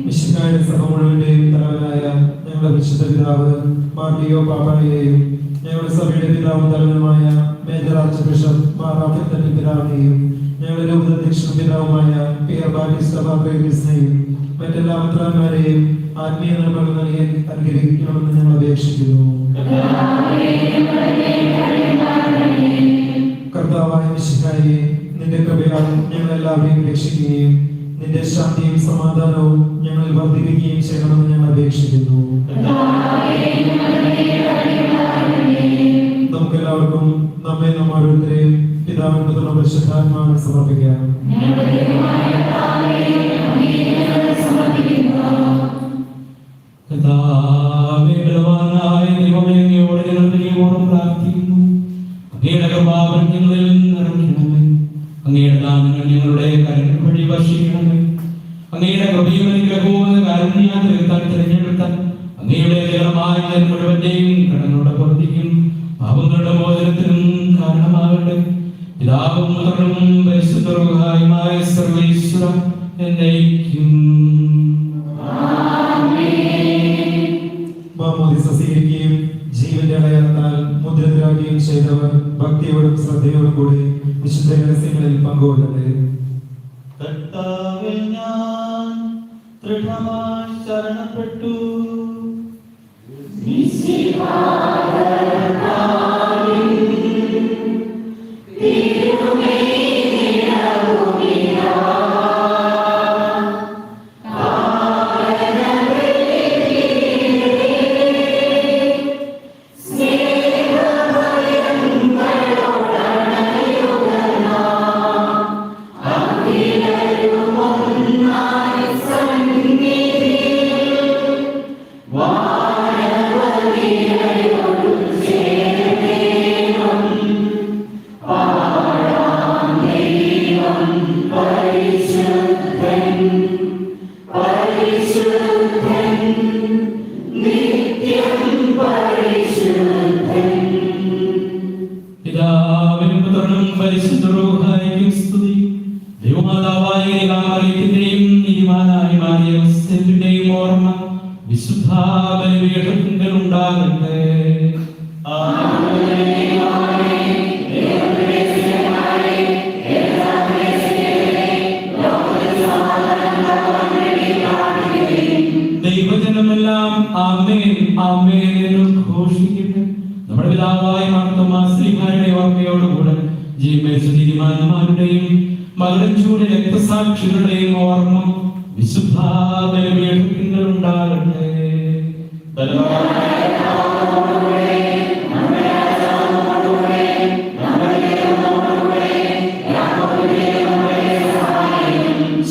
വിശുദ്ധായ സഭ മുഴുവന്റെയും തലവനായ ഞങ്ങളുടെ വിശുദ്ധ പിതാവ് മാർട്ടിയോ പാപ്പായെയും ഞങ്ങളുടെ സഭയുടെ പിതാവും തലവനുമായ major archbishop Mar Raphael പിതാവിനെയും ഞങ്ങളുടെ രൂപതാധ്യക്ഷനും പിതാവുമായ പിയർ ബാറ്റിസ്റ്റ പാപ്പയെയും മറ്റെല്ലാ മെത്രാന്മാരെയും ആത്മീയ നന്മകൾ നൽകി അനുഗ്രഹിക്കണമെന്ന് ഞങ്ങൾ അപേക്ഷിക്കുന്നു. കർത്താവായ മിശിഹായെ നിന്റെ കൃപയാൽ ഞങ്ങൾ എല്ലാവരെയും രക്ഷിക്കുകയും നിന്റെ ശാന്തിയും സമാധാനവും ഞങ്ങളിൽ വർദ്ധിപ്പിക്കുകയും ചെയ്യണമെന്ന് ഞങ്ങൾ അപേക്ഷിക്കുന്നു. നമുക്കെല്ലാവർക്കും നമ്മെ നാം ഓരോരുത്തരെയും പിതാവിനും പുത്രനും പരിശുദ്ധാത്മാവിനും സമർപ്പിക്കാം. അങ്ങയുടെ കൃപാവരം ഞങ്ങളിൽ നിറയ്ക്കണമേ. അങ്ങയുടെ നാമങ്ങൾ ഞങ്ങളുടെ കരങ്ങൾ വഴി വർഷിക്കണമേ. അങ്ങയുടെ കൃപയും അനുഗ്രഹവും കാരുണ്യാതിരത്താൻ തിരഞ്ഞെടുത്താൽ അങ്ങയുടെ ജലമായ മുഴുവന്റെയും കടങ്ങളുടെ പ്രവൃത്തിക്കും പാപങ്ങളുടെ മോചനത്തിനും കാരണമാകട്ടെ. പിതാവും പുത്രനും പരിശുദ്ധമായ സർവ്വേശ്വര എന്നേക്കും. മാമോദീസ സ്വീകരിക്കുകയും ജീവന്റെ അടയാളത്താൽ മുദ്രിതരാകുകയും ചെയ്തവർ ഭക്തിയോടും ശ്രദ്ധയോടും കൂടി വിശുദ്ധ രഹസ്യങ്ങളിൽ പങ്കുകൊള്ളട്ടെ. കർത്താവിൽ ഞാൻ ദൃഢമായി ശരണപ്പെട്ടു. പിതാവിനും പുത്രനും പരിശുദ്ധ റൂഹായിക്കും സ്തുതി. ദൈവമാതാവായ ദൈവമാതാവിന്റെയും നീതിമാനായി മാറിയ യോസേഫിന്റെയും ഓർമ്മ വിശുദ്ധ ബലിപീഠത്തിങ്കൽ ഉണ്ടാകട്ടെ. ദൈവജനമെല്ലാം ആമേൻ ആമേൻ എന്ന് ഘോഷിക്കട്ടെ. നമ്മുടെ പിതാവായ മാർത്തോമാ ശ്ലീഹായുടെ ഓർമ്മയോടുകൂടെ ജീവമരിച്ച നീതിമാന്മാരുടെയും മകരം ചൂട് രക്തസാക്ഷികളുടെയും ഓർമ്മ വിശുദ്ധ ബലിപീഠത്തിങ്കൽ ഉണ്ടാകട്ടെ.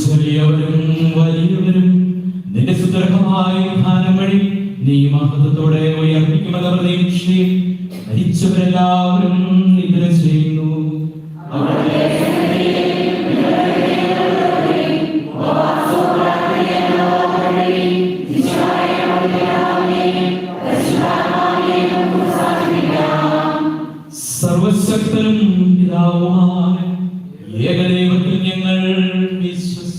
ചെറിയവരും വലിയവരും നിന്റെ സുദീർഘമായ ഉത്ഥാനം വഴി നീ മഹത്വത്തോടെ ഉയർപ്പിക്കുമെന്ന പ്രതീക്ഷയിൽ മരിച്ചവരെല്ലാവരും നിദ്ര ചെയ്യുന്നു. സർവശക്തനും പിതാവുമായ ഏകദൈവത്തിൽ ഞങ്ങൾ വിശ്വസിക്കുന്നു.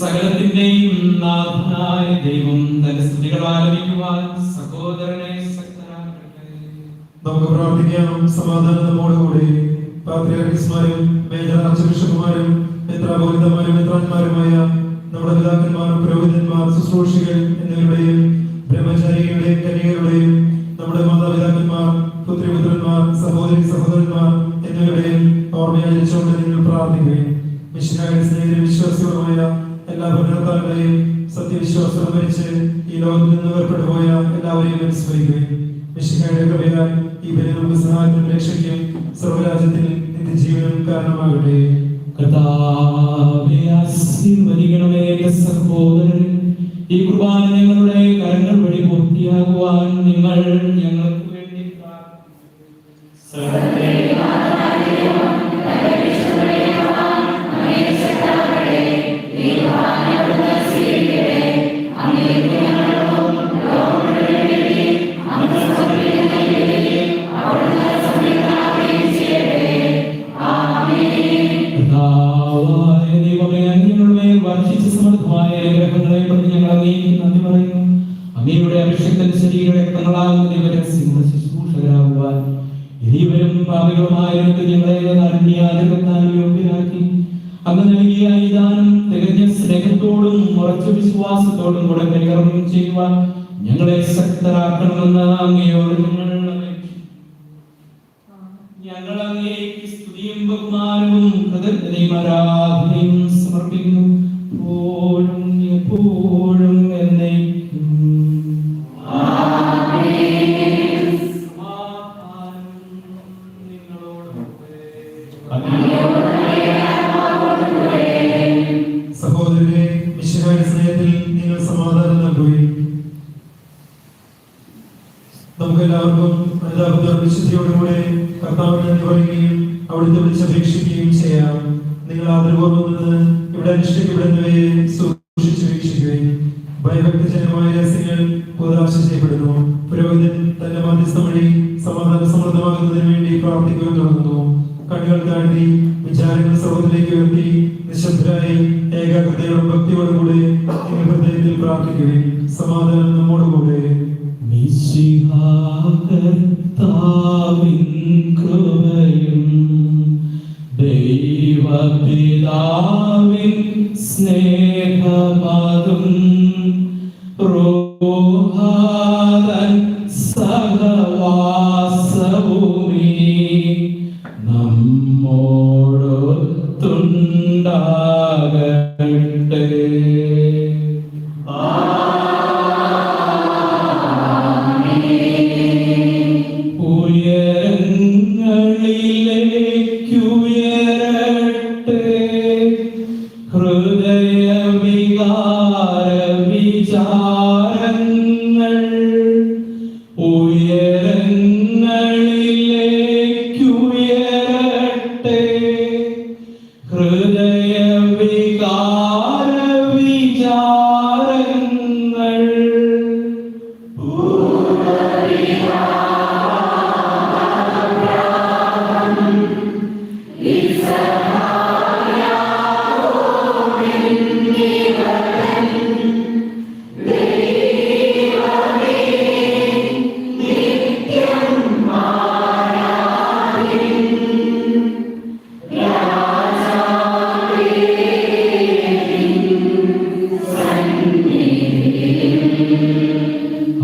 സകലത്തിന്റെയും നാഥനായ ദൈവം തന്റെ സ്തുതികൾ ആലപിക്കുവാൻ സഹോദരനെ ശക്തനാക്കട്ടെ. നമുക്ക് പ്രാർത്ഥിക്കാം. സമാധാനം നമ്മോടുകൂടി. പാത്രിയാർക്കീസുമാരും മേജർ ആർച്ച് ബിഷപ്പുമാരും മെത്രാപോലിത്തമാരും മെത്രാന്മാരുമായ നമ്മുടെ പിതാക്കന്മാർ, പുരോഹിതന്മാർ, ശുശ്രൂഷികൾ എന്നിവരുടെയും ബ്രഹ്മചാരികളുടെയും കന്യകരുടെയും നമ്മുടെ മാതാപിതാക്കന്മാർ, പുത്രിപുത്രന്മാർ, സഹോദരി സഹോദരന്മാർ എന്നിവരുടെയും ഓർമ്മയാചരിച്ചുകൊണ്ട് നിങ്ങൾ പ്രാർത്ഥിക്കുകയും മിശിഹായുടെ സ്നേഹിതരും വിശ്വാസികളുമായ എല്ലാ ഭരണക്കാരുടെയും സത്യവിശ്വാസം മരിച്ച് ഈ ലോകത്തിൽ നിന്ന് വേർപെട്ടു പോയ എല്ലാവരെയും അനുസ്മരിക്കുകയും മിശിഹായുടെ കൃപയാൽ ഈ ബലി നമുക്ക് സഹായത്തിനും രക്ഷയ്ക്കും സർവ്വരാജ്യത്തിൽ നിത്യജീവനും കാരണമാകട്ടെ. കർത്താവേ, ആശീർവദിക്കണമേ എന്റെ സഹോദരൻ. ഈ കുർബാന ഞങ്ങളുടെ കരങ്ങൾ വഴി പൂർത്തിയാകുവാൻ നിങ്ങൾ ഞങ്ങൾക്ക് വേണ്ടി സമർത്ഥമായ ഗ്രഹങ്ങളെ പ്രതി ഞങ്ങൾ അങ്ങേക്ക് നന്ദി പറയുന്നു. അങ്ങയുടെ അഭിഷേകത്തിന്റെ ശരീര രക്തങ്ങളാകുന്ന ഇവരെ ശുശ്രൂഷകരാകുവാൻ ഇവരും പാപികളുമായ ഞങ്ങളെ അന്യാചരത്താൽ യോഗ്യരാക്കി അങ്ങ് നൽകിയ ഈ ദാനം തികഞ്ഞ സ്നേഹത്തോടും ഉറച്ച വിശ്വാസത്തോടും കൂടെ പരികർമ്മം ചെയ്യുവാൻ ഞങ്ങളെ ശക്തരാക്കണമെന്ന് അങ്ങയോട് ഞങ്ങൾ അങ്ങേക്ക് സ്തുതിയും ബഹുമാനവും കൃതജ്ഞതയും ആരാധനയും സമർപ്പിക്കുന്നു. എപ്പോഴും എപ്പോഴും എന്നേക്കും. സഹോദരരെ, മിശിഹായുടെ സ്നേഹത്തിൽ നിങ്ങൾ സമാധാനം നൽകുകയും നമുക്ക് എല്ലാവർക്കും വിശുദ്ധിയോടുകൂടെ കർത്താവിനെ പറയുകയും അവിടുത്തെ വിളിച്ചപേക്ഷിക്കുകയും ചെയ്യാം. നിങ്ങൾ ആദരപൂർവ്വം നിന്ന് ഇവിടെ അനുഷ്ഠിക്കപ്പെടുന്നവയെ സൂക്ഷിച്ചു വീക്ഷിക്കുകയും ഭയഭക്തജനമായ രഹസ്യങ്ങൾ ഉദാശ ചെയ്യപ്പെടുന്നു. പുരോഹിതൻ തന്റെ മധ്യസ്ഥം വഴി സമാധാന സമൃദ്ധമാകുന്നതിന് വേണ്ടി പ്രാർത്ഥിക്കുകയും തുടങ്ങുന്നു. കണ്ണുകൾ താഴ്ത്തി വിചാരങ്ങൾ സർവ്വത്തിലേക്ക് ഉയർത്തി നിശബ്ദരായി ഏകാഗ്രതയോടും ഭക്തിയോടും കൂടെ നിങ്ങൾ ഹൃദയത്തിൽ പ്രാർത്ഥിക്കുകയും സമാധാനം നമ്മോടുകൂടെ. കൃപയും ദൈവപിതാവിൻ സ്നേഹമതും റൂഹാദൻ സഹവാസഭൂമി നമ്മോടൊത്തുണ്ടാകട്ടെ. ഉയരങ്ങളിലേക്കുയരട്ടെ ഹൃദയവികാര വിചാരങ്ങൾ, ഉയരങ്ങളിലേക്കുയരട്ടെ ഹൃദയവികാര വിചാരങ്ങൾ.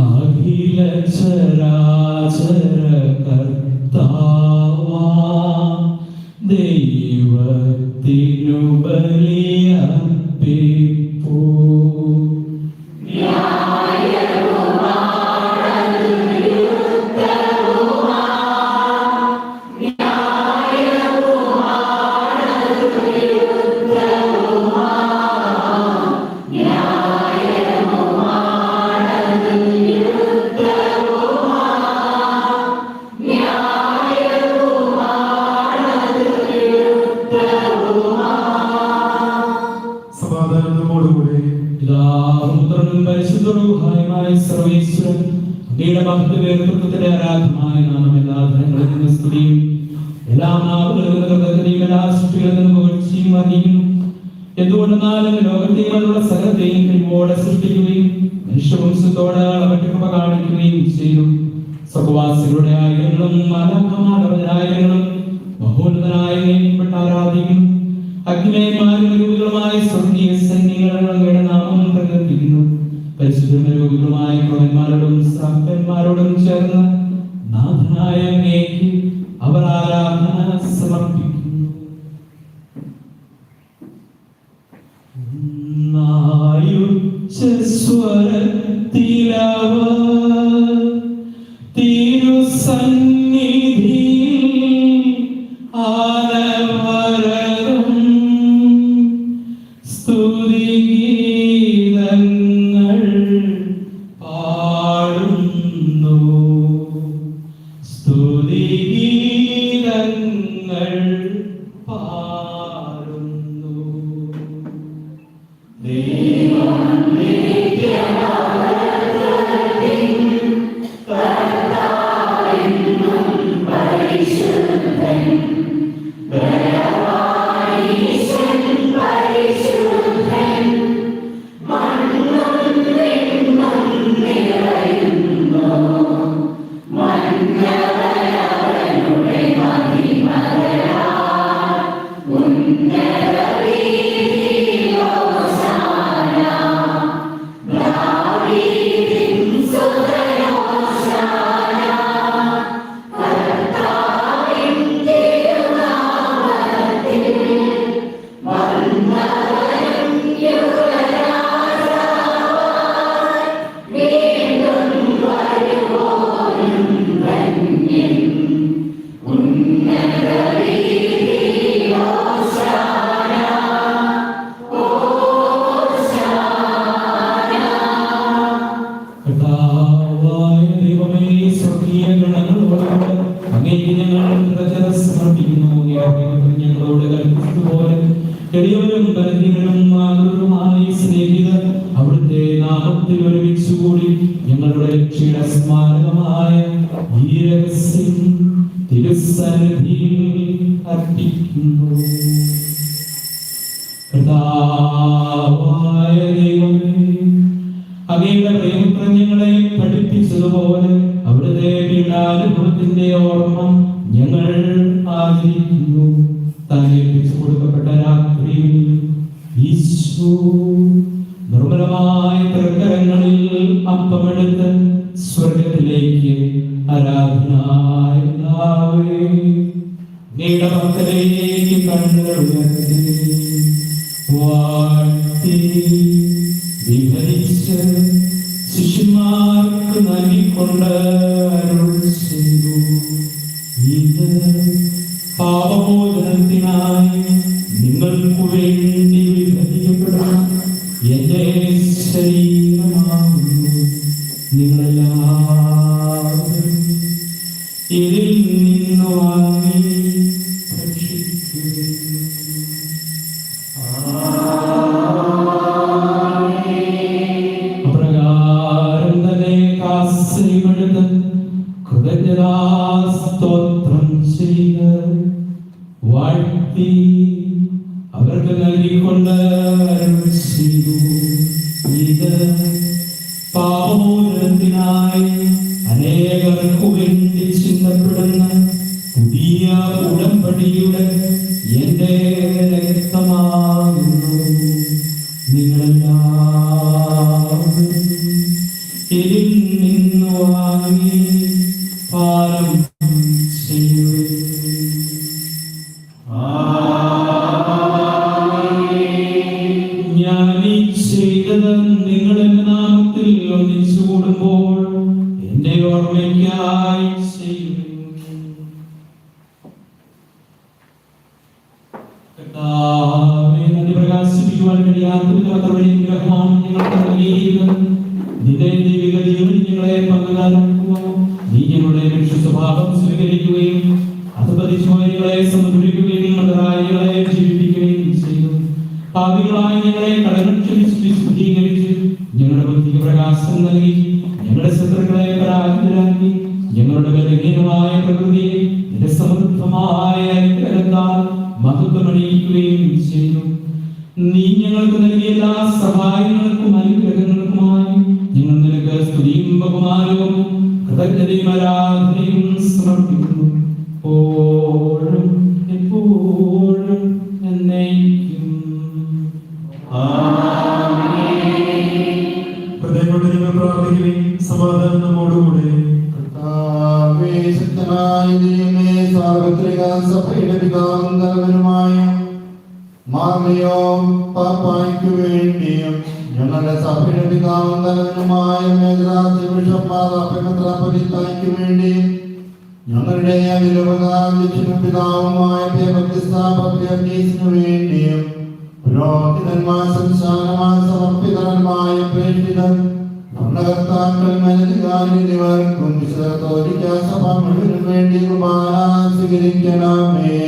അഖില ചരാചര കർത്താവാ ദൈവത്തിനു ബലിയർപ്പിപ്പൂ. സമാധാനം നമ്മോടുകൂടെ. പിതാവും പുത്രനും പരിശുദ്ധരൂഹായുമായ സർവ്വേശ്വരൻ അങ്ങയുടെ ഭക്തവേർത്തൃത്വത്തിന്റെ ആരാധമായ നാമം എല്ലാ ധനങ്ങളിൽ നിന്ന് സ്തുതിയും എല്ലാ നാവുകളിൽ നിന്ന് കൃതജ്ഞതയും എല്ലാ സൃഷ്ടികളിൽ നിന്ന് പുകഴ്ചയും അറിയുന്നു. എന്തുകൊണ്ടെന്നാലും ലോകത്തെയുള്ള സകലത്തെയും കഴിവോടെ സൃഷ്ടിക്കുകയും മനുഷ്യവംശത്തോട് അവന്റെ കൃപ കാണിക്കുകയും ചെയ്തു. സ്വർഗ്ഗവാസികളുടെ ആയിരങ്ങളും മാലാഖമാരുടെ ആയിരങ്ങളും മഹോന്നതനായ നീക്കപ്പെട്ട ആരാധിക്കുന്നു. അഗ്നിമയന്മാരും രൂപികളുമായ സ്വർഗീയ സൈന്യങ്ങൾ അങ്ങയുടെ നാമം പ്രകീർത്തിക്കുന്നു. പരിശുദ്ധരൂപികളുമായ പ്രവന്മാരോടും ശ്രാപ്പന്മാരോടും ചേർന്ന് നാഥനായ അങ്ങേക്ക് അവർ ആരാധന സമർപ്പിക്കുന്നു. സ്വരത്തിലവർ തിരുസന്നിധിയിൽ ആനവരതും സ്തുതിഗീതങ്ങൾ പാടുന്നു. എളിയവരും ബലഹീനരും മാതൃകമായി സ്നേഹിതർ അവിടുത്തെ നാമത്തിൽ ഒരുമിച്ചുകൂടി ഞങ്ങളുടെ രക്ഷയുടെ സ്മാരകമായ ഈ രഹസ്യം തിരുസന്നിധിയിൽ അർപ്പിക്കുന്നു. കർത്താവായ ദൈവമേ, അങ്ങയുടെ പ്രിയപുത്രൻ ഞങ്ങളെ പഠിപ്പിച്ചതുപോലെ അവിടുത്തെ പീഡാനുഭവത്തിന്റെ ഓർമ്മ ഞങ്ങൾ ആചരിക്കുന്നു. താൻ ഏൽപ്പിച്ചു കൊടുക്കപ്പെട്ട രാത്രിയിൽ ഈശോ നിർമ്മലമായ തൃക്കരങ്ങളിൽ അപ്പമെടുത്ത് സ്വർഗത്തിലേക്ക് ആരാധനായ പിതാവേ, അങ്ങയുടെ ഭക്തരിലേക്ക് കണ്ണുകൾ ഉയർത്തി വാഴ്ത്തി വിഭജിച്ച് ശിഷ്യന്മാർക്ക് നൽകിക്കൊണ്ട് അരുൾ ചെയ്തു. ഇത് പാപമോചനത്തിനായി നിങ്ങൾക്ക് വേണ്ടി വിഭജിക്കപ്പെടുന്ന എന്റെ ശരീരമാകുന്നു. നിങ്ങളെല്ലാവരും ഇതിൽ നിന്ന് വാങ്ങി ഭക്ഷിക്കുകയും അപ്രകാരം തന്നെ കാസയുമെടുത്ത് കൃതജ്ഞതാസ്തോത്രം ചെയ്ത് വാഴ്ത്തി അവർക്ക് നൽകിക്കൊണ്ട് അരുൾ ചെയ്തു. ഇത് പാപമോചനത്തിനായി അനേകർക്കു വേണ്ടി ചിന്തപ്പെടുന്ന പുതിയ ഉടമ്പടിയുടെ എന്റെ രക്തമാകുന്നു. നിങ്ങളെല്ലാവരും ഇതിൽ നിന്ന് വാങ്ങി പാനം ചെയ്യുക. ഞാൻ ഈ ചെയ്തത് നിങ്ങളുടെ നാമത്തിൽ ഒന്നിച്ചു കൂടുമ്പോൾ എന്റെ ഓർമ്മയ്ക്കായി ചെയ്യുക. പ്രകാശിപ്പിക്കുവാൻ കഴിയാത്ത ഗ്രഹമാണ് ഞങ്ങൾക്ക് നൽകിയിരിക്കുന്നത്. നിന്റെ ദൈവിക ജീവൻ ഞങ്ങളെ പങ്കുകാരാക്കുക. നീ ഞങ്ങളുടെ മനുഷ്യ സ്വഭാവം സ്വീകരിക്കുകയും അധപതിച്ചുപോയങ്ങളെ സമർപ്പിക്കുകയും മതരായികളെ ജീവിപ്പിക്കുകയും ചെയ്തു. പാപികളായി ഞങ്ങളെ കടങ്ങൾ ക്ഷമിച്ച് വിശുദ്ധീകരിച്ച് ഞങ്ങളുടെ ബുദ്ധിക്ക് പ്രകാശം നൽകി ഞങ്ങളുടെ ശത്രുക്കളെ പരാജിതരാക്കി ഞങ്ങളുടെ ബലഹീനമായ പ്രകൃതിയെ നിന്റെ സമൃദ്ധമായ അനുഗ്രഹത്താൽ മഹത്വമണിയിക്കുകയും ചെയ്തു. നീ ഞങ്ങൾക്ക് നൽകിയ എല്ലാ സഹായങ്ങൾക്കും അനുഗ്രഹങ്ങൾക്കുമായി ഞങ്ങൾ നിനക്ക് സ്തുതിയും ബഹുമാനവും കൃതജ്ഞതയും ആരാധനയും സമർപ്പിക്കുന്നു. എപ്പോഴും എപ്പോഴും എന്നേക്കും. ഹൃദയം കൊണ്ട് നിങ്ങൾ പ്രാർത്ഥിക്കുകയും സമാധാനം നമ്മോടുകൂടെ. സാർവത്രിക സഭയുടെ പിതാവും തലവനുമായ മാർമിയോ പാപ്പായ്ക്കു വേണ്ടിയും ഞങ്ങളുടെ സഭയുടെ പിതാവും തലവനുമായ മേഘരാജ് ബിഷപ്പ് മാതാപിതായ്ക്കു വേണ്ടിയും ഞങ്ങളുടെ അവിലോകനാഥനും പിതാവുമായ ഭക്തിസ്ഥാപകീസിനു വേണ്ടിയും പുരോഹിതന്മാർ സംസ്ഥാനമായ സമർപ്പിതന്മായ പ്രേക്ഷിതർ ഭരണകർത്താക്കൾ മേലധികാരി എന്നിവർക്കും വിശുദ്ധ സഭ മുഴുവനും വേണ്ടി കുർബാന സ്വീകരിക്കണമേ.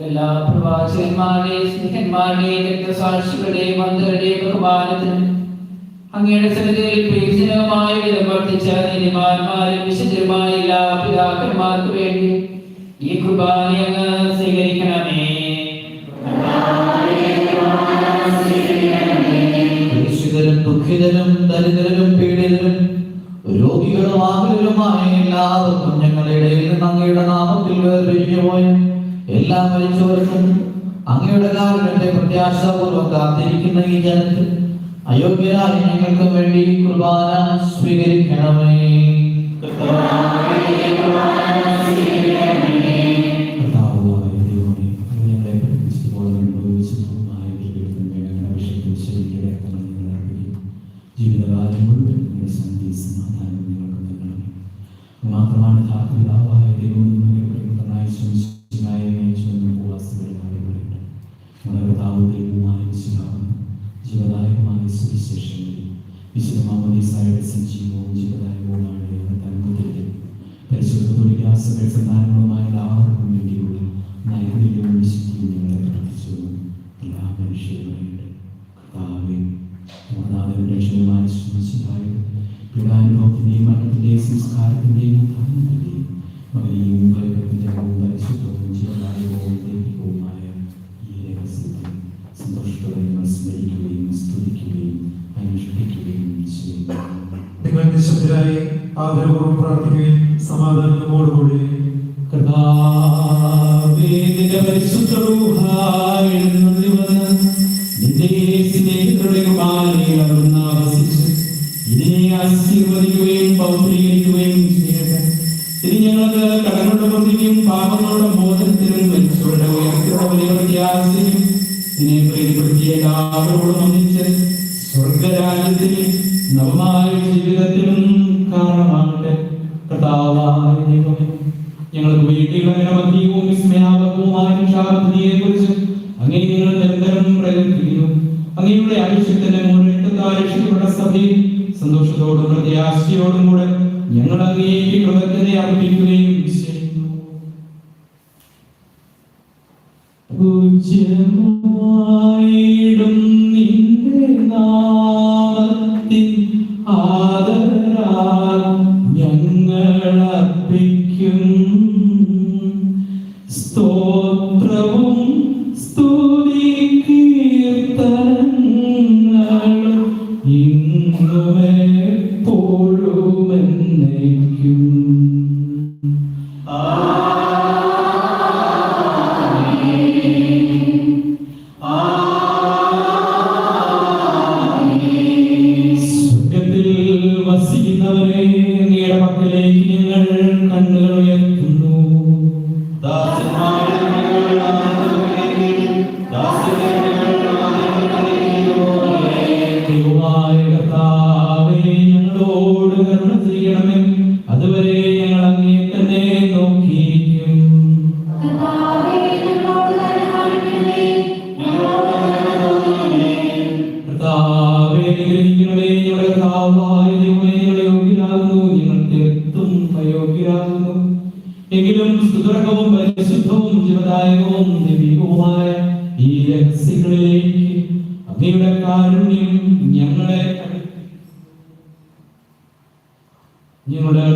എല്ലാ പ്രവാചകന്മാരുടെയും സ്നേഹന്മാരുടെയും രക്തസാക്ഷികളുടെയും മന്ത്രിയുടെയും ബഹുമാനത്തിനും അങ്ങയുടെ സന്നിധിയിൽ പ്രയോജനകമായ വിധം വർദ്ധിച്ച നീതിമാന്മാരും വിശുദ്ധരുമായ എല്ലാ പിതാക്കന്മാർക്ക് വേണ്ടി ഈ കുർബാന അങ്ങ് സ്വീകരിക്കണമേ. ദുഃഖിതരും ദരിദ്രരും പീഡിതരും രോഗികളും ആകുലരുമായ എല്ലാവർക്കും ഞങ്ങളുടെ ഇടയിൽ നിന്ന് അങ്ങയുടെ നാമത്തിൽ വേർപിരിഞ്ഞു പോയ എല്ലാ മരിച്ചവർക്കും അങ്ങയുടെ കാരുണ്യത്തെ പ്രത്യാശാപൂർവ്വം കാത്തിരിക്കുന്ന ഈ ജനത്തിൽ അയോഗ്യരായ ഞങ്ങൾക്ക് വേണ്ടി കുർബാന സ്വീകരിക്കണമേ. ജീവിതകാലം മുഴുവൻ നിങ്ങളുടെ സന്ധ്യ സമാധാനം നിങ്ങൾക്ക് നൽകണം. മാത്രമാണ് ധാർമ്മികമായ ദൈവം ജീവദായകമായ സുവിശേഷങ്ങളിൽ വിശുദ്ധ മാമോദീസായുടെ സജീവവും ജീവദായകവുമാണ് പരിശുദ്ധ സന്താനങ്ങളുമായ ആദരപൂർവ്വം പ്രാർത്ഥിക്കുകയും സമാധാനം നമ്മോടുകൂടി. കർത്താവേ, നിന്റെ പരിശുദ്ധ റൂഹ എഴുന്നള്ളി വന്ന് നിന്റെ സ്നേഹിതരുടെ കുർബാനയിൽ അവിടുന്ന് ആവസിച്ച് ഇതിനെ ആശീർവദിക്കുകയും പൗത്രീകരിക്കുകയും ചെയ്യട്ടെ. ഇനി ഞങ്ങൾക്ക് കടങ്ങളുടെ പ്രതിക്കും പാപങ്ങളുടെ മോചനത്തിനും മനുഷ്യരുടെ ഉയർത്തിയുള്ള വലിയ പ്രത്യാശയും ഇതിനെ പ്രീതിപ്പെടുത്തിയ എല്ലാവരോടും ഒന്നിച്ച് സ്വർഗരാജ്യത്തിൽ നവമായ ജീവിതത്തിനും കാരണമാകട്ടെ. കർത്താവായ ദൈവമേ, ഞങ്ങൾക്ക് വേണ്ടിയുള്ള മധ്യവും വിസ്മയാപകവുമായ രക്ഷാപദ്ധതിയെ കുറിച്ച് അങ്ങേ നിങ്ങൾ നിരന്തരം പ്രകടിപ്പിക്കുന്നു. അങ്ങയുടെ ആവശ്യത്തിന് മുൻനിർത്താൻ രക്ഷിക്കപ്പെട്ട സഭയിൽ സന്തോഷത്തോടും പ്രത്യാശയോടും കൂടെ ഞങ്ങൾ അങ്ങേക്ക് കൃതജ്ഞത അർപ്പിക്കുകയും ചെയ്യുന്നു. പൂജ്യമായിടും നിന്റെ നാമത്തിൽ ആദരാൽ ഞങ്ങൾ അർപ്പിക്കും സ്തോത്രവും സ്തുതി കീർത്തനങ്ങളും ഇന്നും എപ്പോഴും എന്നേക്കും. സ്വർഗ്ഗത്തിൽ വസിക്കുന്നവരെ അങ്ങയുടെ പക്കലേക്ക് ഞങ്ങൾ കണ്ണുകൾ ഉയർത്തുന്നു. ദൈവമായ കർത്താവേ, ഞങ്ങളോട് കരുണ ചെയ്യണമേ. അതുവരെ ഞങ്ങൾ അങ്ങേ തന്നെ നോക്കിയിരിക്കും. കർത്താവേ, അനുഗ്രഹിക്കണമേ. ഞങ്ങളുടെ കർത്താവായ ദൈവമേ, ഞങ്ങളെ യോഗ്യരാകുന്നു, ഞങ്ങൾ തീർത്തും അയോഗ്യരാകുന്നു. എങ്കിലും സ്തുതർക്കവും പരിശുദ്ധവും ജീവദായകവും ദൈവികവുമായ ഈ രഹസ്യങ്ങളിലേക്ക് അങ്ങയുടെ കാരുണ്യം ഞങ്ങളെ ഞങ്ങളുടെ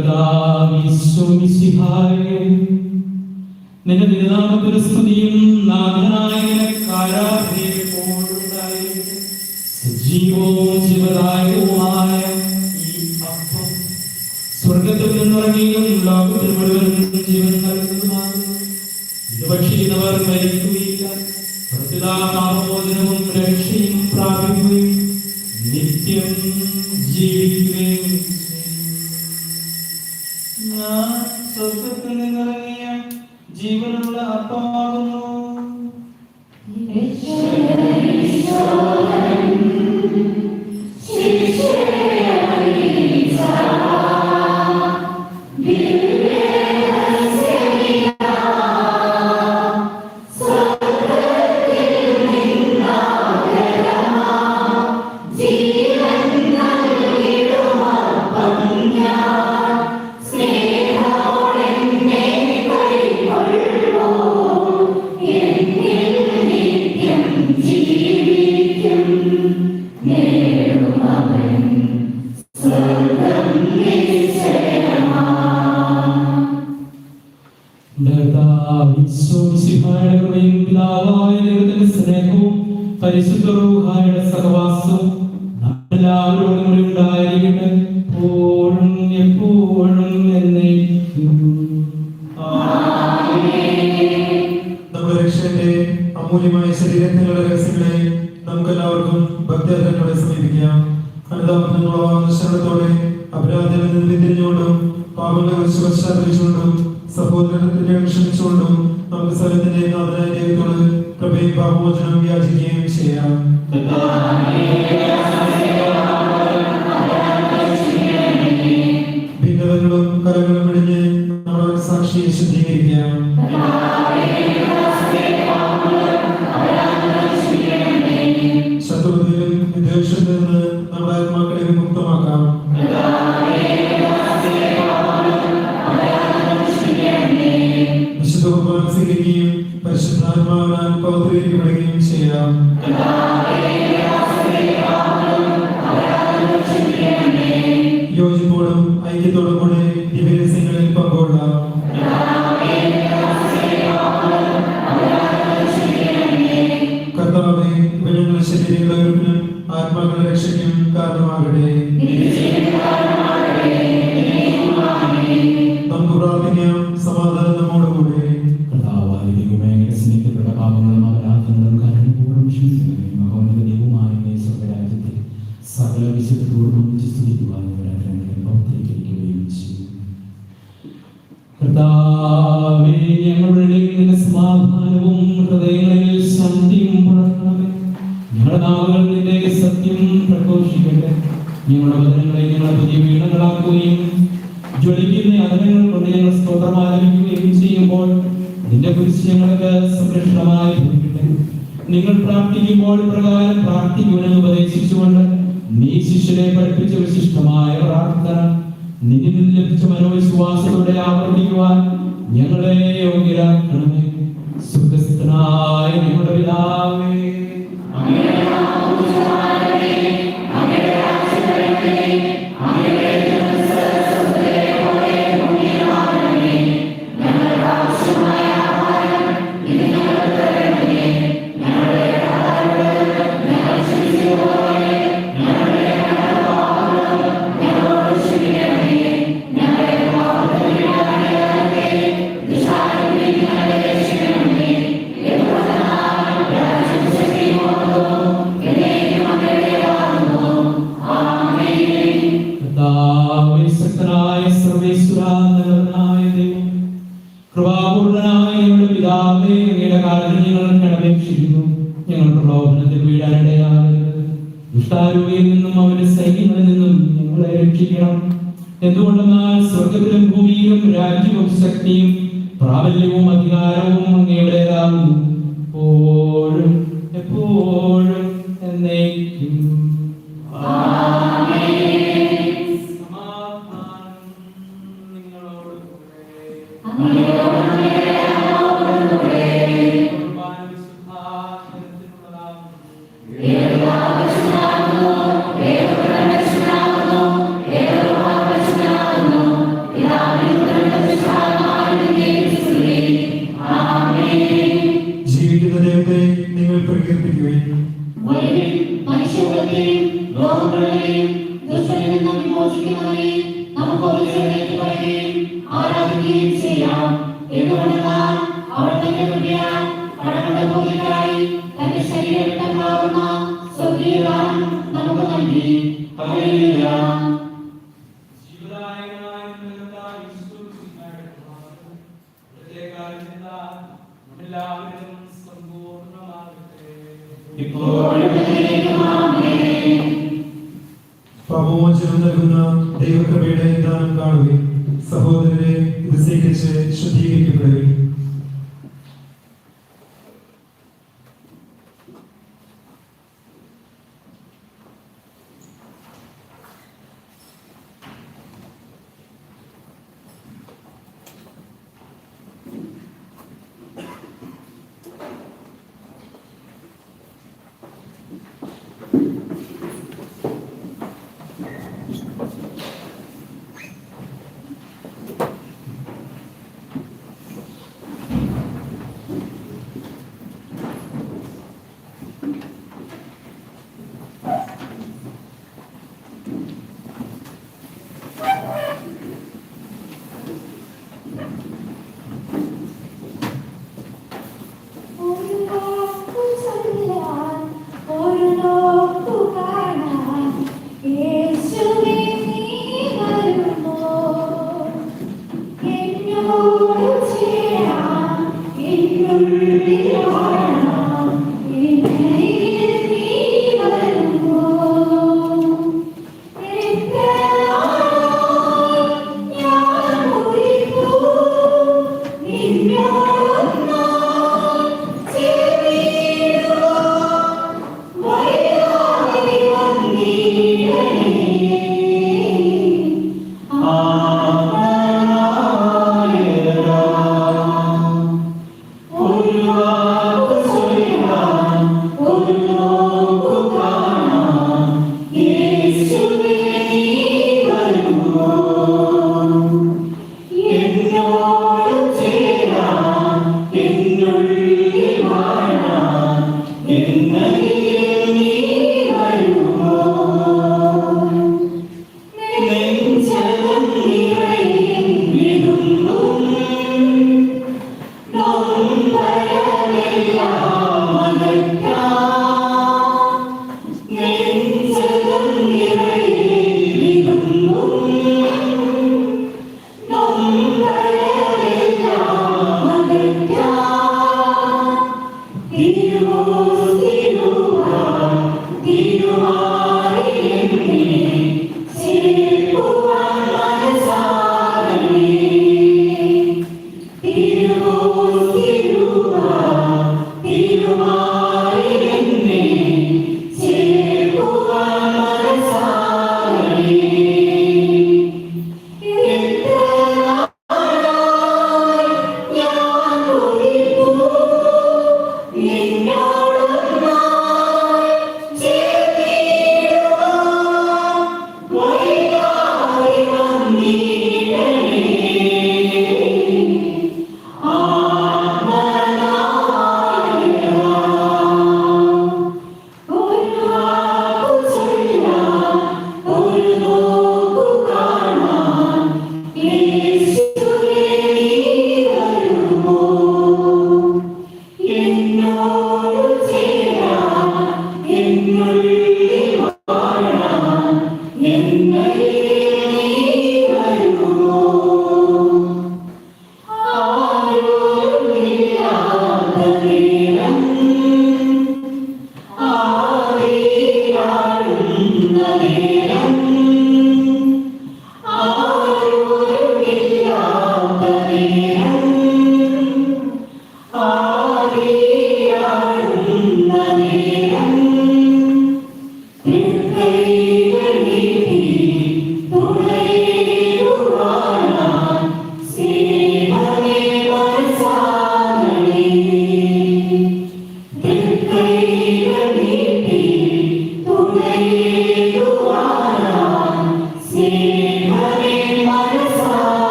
നിന്റെ തിരുനാമത്തിന് സ്തുതിയും നാഥനായ സജീവവും ജീവദായകവുമായ ഈ അപ്പം സ്വർഗത്തിൽ നിന്നിറങ്ങിയും ലോകത്തിൽ മുഴുവൻ ജീവൻ നൽകുന്നതുമാകുന്നു. ഇത് ഭക്ഷിക്കുന്നവർ മരിക്കുകയില്ല, പാപമോചനവും രക്ഷയും പ്രാപിക്കുകയും നിത്യം ജീവിക്കുകയും ഞാൻ സ്വർഗത്തിൽ നിന്നിറങ്ങിയ ജീവനുള്ള അപ്പമാകുന്നു. പരിശുദ്ധ റൂഹായുടെ സഹവാസവും എല്ലാവരോടും കൂടി ഉണ്ടായിരിക്കട്ടെ, എപ്പോഴും എപ്പോഴും എന്നേക്കും. നമ്മുടെ രക്ഷയുടെ അമൂല്യമായ ശരീരത്തിലുള്ള രഹസ്യങ്ങളെ നമുക്കെല്ലാവർക്കും ഭക്തജനങ്ങളെ സമീപിക്കാം. അനുതാപങ്ങളാവുന്ന ശരണത്തോടെ അപരാധങ്ങളിൽ നിന്ന് പിന്തിരിഞ്ഞുകൊണ്ടും പാപങ്ങളെ കുറിച്ച് പശ്ചാത്തലിച്ചുകൊണ്ടും സഹോദരത്തിന്റെ ക്ഷമിച്ചുകൊണ്ടും നമുക്ക് സകലത്തിന്റെ നാഥനായ ദൈവത്തോട് കൃപയും പാപമോചനം യാചിക്കുകയും ചെയ്യാം. ഭിന്നതകളും കലകളും ഇടിഞ്ഞ് നമ്മുടെ സാക്ഷിയെ ശുദ്ധീകരിക്കാം. ശത്രുതയിലും വിദ്വേഷത്തിൽ നിന്ന് നമ്മുടെ ആത്മാക്കളെ വിമുക്തമാക്കാം. വിശുദ്ധ കുർബാന സ്വീകരിക്കുകയും പരിശുദ്ധാത്മാവിനാൽ പൗത്രീകരിക്കപ്പെടുകയും ചെയ്യാം. യോജിപ്പോടും ഐക്യത്തോടും കൂടി ദിവ്യരഹസ്യങ്ങളിൽ പങ്കുകൊള്ളാം. കർത്താവേ, ഞങ്ങളുടെ ശരീരങ്ങളുടെ ആത്മാക്കളുടെ രക്ഷയ്ക്കും കാരണമാകട്ടെ. കർത്താവേ, ഞങ്ങളുടെ ഇടയിൽ സമാധാനവും ഹൃദയങ്ങളിൽ ശാന്തിയും പുറപ്പെടണമേ. ഞങ്ങളുടെ നാവുകൾ നിന്റെ സത്യം പ്രഘോഷിക്കട്ടെ. ഞങ്ങളുടെ വചനങ്ങളെ ഞങ്ങളുടെ പുതിയ വീണകളാക്കുകയും ജ്വലിക്കുന്ന അധരങ്ങൾ കൊണ്ട് ഞങ്ങൾ സ്തോത്രം ആലപിക്കുകയും ചെയ്യുമ്പോൾ നിന്റെ കുരിശ് ഞങ്ങൾക്ക് സംരക്ഷണമായി ഭവിക്കട്ടെ. നിങ്ങൾ പ്രാർത്ഥിക്കുമ്പോൾ പ്രകാരം പ്രാർത്ഥിക്കുവാൻ ഉപദേശിച്ചുകൊണ്ട് നീ ശിഷ്യരെ പഠിപ്പിച്ച വിശിഷ്ടമായ പ്രാർത്ഥന നിന്നിൽ നിന്ന് ലഭിച്ച മനോവിശ്വാസത്തോടെ ആവർത്തിക്കുവാൻ ഞങ്ങളെ യോഗ്യരാക്കണമേ. സുഖസ്ഥനായ ഞങ്ങളുടെ പിതാവേ, ശക്തനായ സർവേശ്വരനായ ദൈവം, കൃപാപൂർണനായ ഞങ്ങളുടെ പിതാവേ, അങ്ങയുടെ കാലത്തിൽ ഞങ്ങൾ അപേക്ഷിക്കുന്നു. ഞങ്ങൾ പ്രലോഭനത്തിൽ വീഴാനിടയാകരുത്. ദുഷ്ടാരൂപിയിൽ നിന്നും അവന്റെ സൈന്യങ്ങളിൽ നിന്നും ഞങ്ങളെ രക്ഷിക്കണം. എന്തുകൊണ്ടെന്നാൽ സ്വർഗത്തിലും ഭൂമിയിലും രാജ്യവും ശക്തിയും പ്രാബല്യവും അധികാരവും അങ്ങയുടേതാകുന്നു, എപ്പോഴും എപ്പോഴും എന്നേക്കും. ജീവിക്കുന്ന ദൈവത്തെ നിങ്ങൾ പ്രകീർത്തിക്കുകയും മനുഷ്യരെയും ലോകങ്ങളെയും ദുഷ്ടനിൽ നിന്നും വിമോചിക്കുന്നവരെയും നമുക്ക് ഒന്നിച്ചേർത്ത് പറയുകയും ആരാധിക്കുകയും ചെയ്യാം. എന്തുകൊണ്ടെന്നാൽ അവൾ തന്റെ കൃപയാൽ കടങ്ങളുടെ ഭൂമിക്കായി തന്റെ ശരീരമാകുന്ന സ്വർഗീയ ദാനം നമുക്ക് നൽകി. ഹല്ലേലൂയ. പാപമോചനം നൽകുന്ന ദൈവകൃപയുടെ ദാനം കാണുകയും സഹോദരരെ ഇത് സ്വീകരിച്ച് ശുദ്ധീകരിക്കപ്പെടുകയും.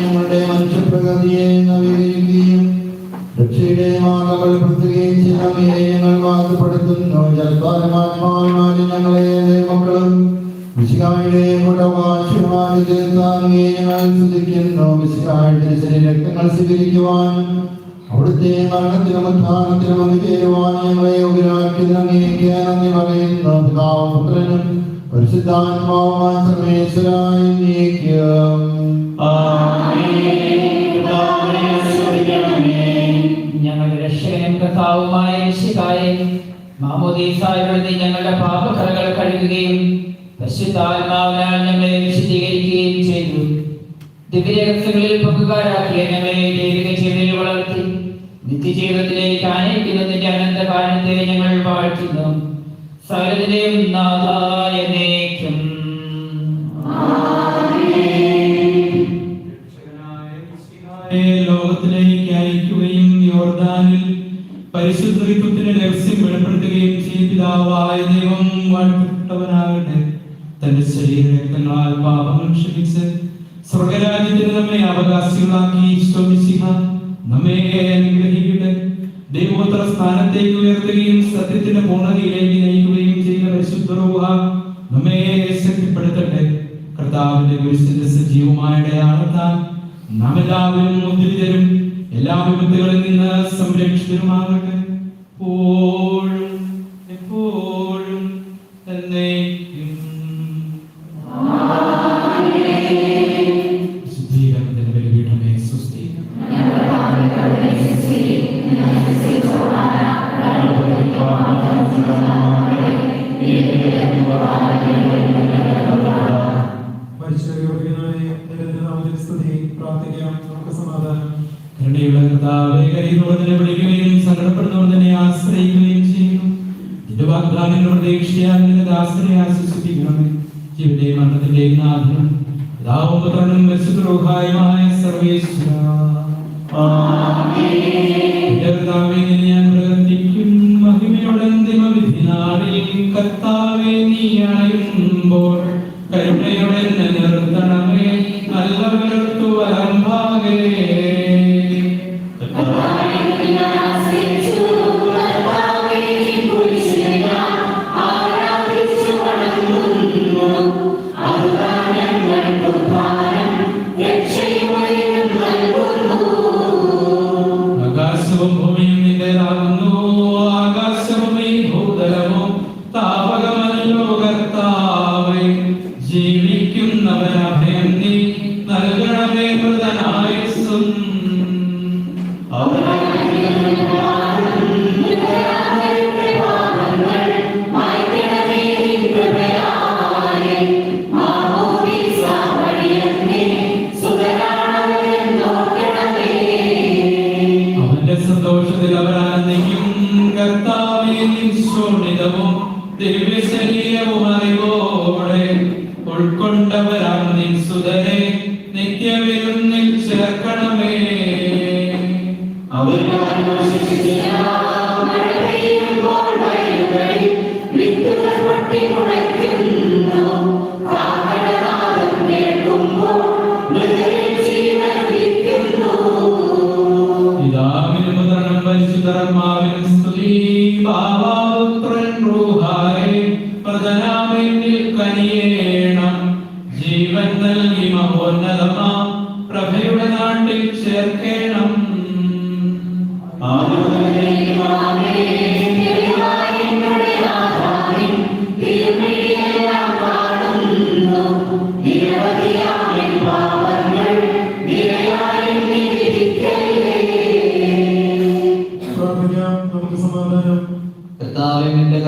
ഞങ്ങളുടെ മനുഷ്യപ്രകൃതിയെ നവീകരിക്കുകയും രക്ഷയുടെ മാർഗങ്ങൾ പ്രത്യേകം ചെയ്യണമേ. ഞങ്ങൾ വാദപ്പെടുത്തുന്നു ജലപാലമാത്മാവിനാലും ഞങ്ങളെ മക്കളും വിശികായുടെ കൂട്ടവാശിയുമായി തീർത്താങ്ങേ ഞങ്ങൾ സ്തുതിക്കുന്നു. വിശികായുടെ ശരീരങ്ങൾ സ്വീകരിക്കുവാൻ അവിടുത്തെ മരണത്തിനും ഉത്ഥാനത്തിനും അനുചേരുവാൻ ഞങ്ങളെ യോഗ്യരാക്കിയതങ്ങേക്ക് നന്ദി പറയുന്നു. പിതാവും പുത്രനും പരിശുദ്ധാത്മാവുമായ സർവേശ്വരായ നീക്കും. ഞങ്ങളുടെ രക്ഷകനും കർത്താവുമായ യേശുവായേ, മാമോദീസായിലൂടെ ഞങ്ങളുടെ പാപക്കറകൾ കഴുകുകയും പരിശുദ്ധാത്മാവിനാൽ ഞങ്ങളെ വിശുദ്ധീകരിക്കുകയും ചെയ്തു. ദിവ്യരഹസ്യങ്ങളിൽ പങ്കുകാരാക്കിയ ഞങ്ങളെ ദൈവിക ജീവിതത്തിൽ വളർത്തി നിത്യജീവിതത്തിലേക്ക് ആനയിക്കുന്നതിന്റെ അനന്തകാലത്തെ ഞങ്ങൾ വാഴ്ത്തുന്നു. സകലത്തിന്റെയും നാഥായ നീക്കും. ലോകത്തിലേക്ക് അയക്കുകയും യോർദാനിൽ പരിശുദ്ധത്വത്തിന്റെ രഹസ്യം വെളിപ്പെടുത്തുകയും ചെയ്ത പിതാവായ ദൈവം വാഴ്ത്തപ്പെട്ടവനാകട്ടെ. തന്റെ ശരീരരക്തങ്ങളാൽ പാപങ്ങൾ ക്ഷമിച്ച് സ്വർഗരാജ്യത്തിന് നമ്മെ അവകാശികളാക്കി ഈശോ മിശിഹ നമ്മെ അനുഗ്രഹിക്കട്ടെ. ദൈവോത്തര സ്ഥാനത്തേക്ക് ഉയർത്തുകയും സത്യത്തിന്റെ പൂർണ്ണതയിലേക്ക് നയിക്കുകയും ചെയ്യുന്ന പരിശുദ്ധ റൂഹ നമ്മെ ശക്തിപ്പെടുത്തട്ടെ. കർത്താവിന്റെ കുരിശിന്റെ സജീവമായ അടയാളത്താൽ നാം എല്ലാവരും മുദ്രിതരും എല്ലാ വിപത്തുകളിൽ നിന്ന് സംരക്ഷിതരുമാകട്ടെ. എപ്പോഴും എപ്പോഴും എന്നേക്കും. ശുദ്ധീകരണത്തിന്റെ ബലിപീഠമേ സ്വസ്തി. കരുണയുള്ള കർത്താവേ, കരയുന്നവനെ വിളിക്കുകയും സങ്കടപ്പെടുന്നവനെ ആശ്രയിക്കുകയും ചെയ്യുന്നു. നിന്റെ വാഗ്ദാനങ്ങൾ പ്രതീക്ഷയാൽ നിന്റെ ദാസനെ ആശ്വസിപ്പിക്കണമേ. ജീവന്റെയും മരണത്തിന്റെയും നാഥനും പിതാവും പുത്രനും പരിശുദ്ധ റൂഹായുമായ സർവേശ്വരാ, കർത്താവേ, നിന്നെ ഞാൻ പ്രകീർത്തിക്കും. മഹിമയുടെ അന്തിമവിധി നാളിൽ കർത്താവേ, നീ അണയുമ്പോൾ കരുണയോടെ എന്നെ നിർത്തണമേ. നല്ലവരത്തു വലംഭാഗേ ആകാശവും ഭൂമിയും നിന്റേതാകുന്നു. ആകാശവും ഈ ഭൂതലവും താപകമല്ലോ കർത്താവേ. ജീവിക്കുന്നവന് അഭയം നീ നൽകണമേ മൃതനായുസ്സും. അവന്റെ സന്തോഷത്തിൽ അവർ ആനന്ദിക്കും. കർത്താവേ, നിൻ ശോണിതവും ദിവ്യശരീരവും അറിവോടെ ഉൾക്കൊണ്ടവരാം നിൻ സുതരെ നിത്യവിരുന്നിൽ ചേർക്കണമേ. പിതാവിനും പുത്രനും പരിശുദ്ധരാത്മാവിനും സ്തുതി. ബാബാപുത്രൻ റൂഹായേ, പ്രധാനാമെന്നിൽ കനിയേണം. ജീവൻ നൽകി മഹോന്നതമാ പ്രഭയുടെ നാട്ടിൽ ചേർക്കേണം. നിരവധിയായ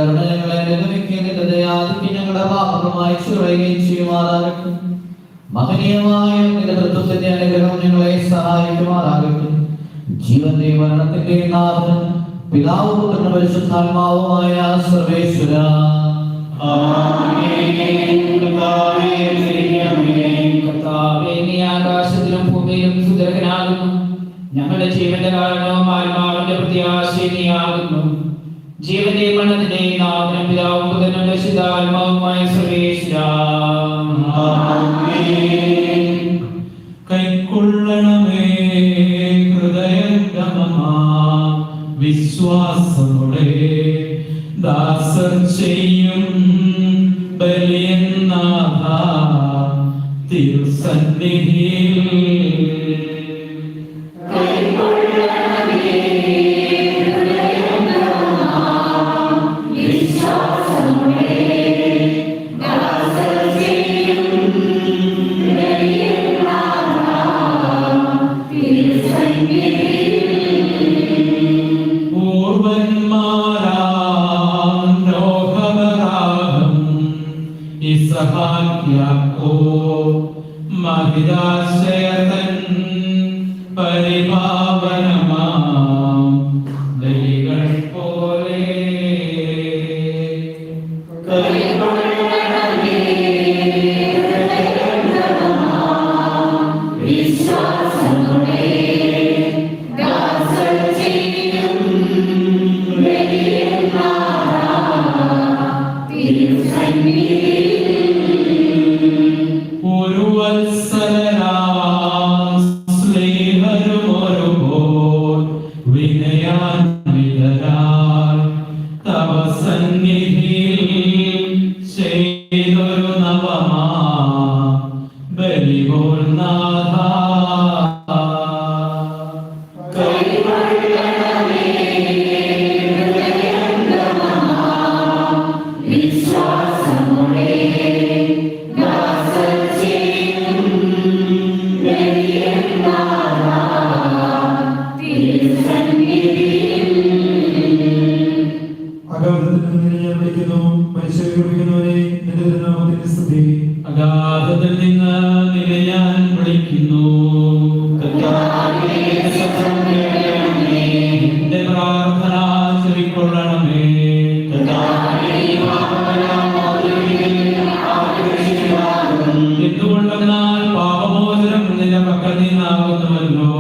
കരുണ ഞങ്ങളെ അനുഗമിക്കുകയും നിന്റെ ദയാധിക്യം ഞങ്ങളുടെ പാപമായി ചുറയുകയും ചെയ്യുമാറാകട്ടെ. മഹനീയമായ നിന്റെ തൃത്വത്തിന്റെ അനുഗ്രഹം ഞങ്ങളെ സഹായിക്കുമാറാകട്ടെ. ജീവന്റെ മരണത്തിന്റെ നാഥൻ പിതാവ് പുത്രൻ പരിശുദ്ധാത്മാവുമായ സർവേശ്വര കർത്താവേ, നീ ആകാശത്തിലും ഭൂമിയിലും സുദർശനാകുന്നു. ഞങ്ങളുടെ ജീവന്റെ കാരണവും ആത്മാവിന്റെ പ്രത്യാശയും നീയാകുന്നു. ജീവന്റെ മരണത്തിന്റെ നാഥനും പിതാവും പുത്രനും പരിശുദ്ധാത്മാവുമായ സർവേശ്വര കൈക്കൊള്ളണമേ ഹൃദയംഗമമാ വിശ്വാസമുടെ ദാസർ ചെയ്യും ബലിയനാഥ തിരുസന്നിധിയിൽ മഹിതാശയതൻ പരിപാവനമാം ദൈവങ്ങൾ പോലെ ഒരു വത്സരനാം സ്നേഹരുമൊരുപോൽ വിനയാന്വിതരാൽ തവ സന്നിധിയിൽ ചെയ്തൊരു നവമാ ബലിപോൽ നാഥ അഗാധത്തിൽ നിന്ന് നിന്നെ ഞാൻ വിളിക്കുന്നു. എന്റെ പ്രാർത്ഥന ചെവിക്കൊള്ളണമേ. എന്തുകൊണ്ടെന്നാൽ പാപമോചനം നിന്റെ പക്കൽ നിന്നാകുന്നുവല്ലോ.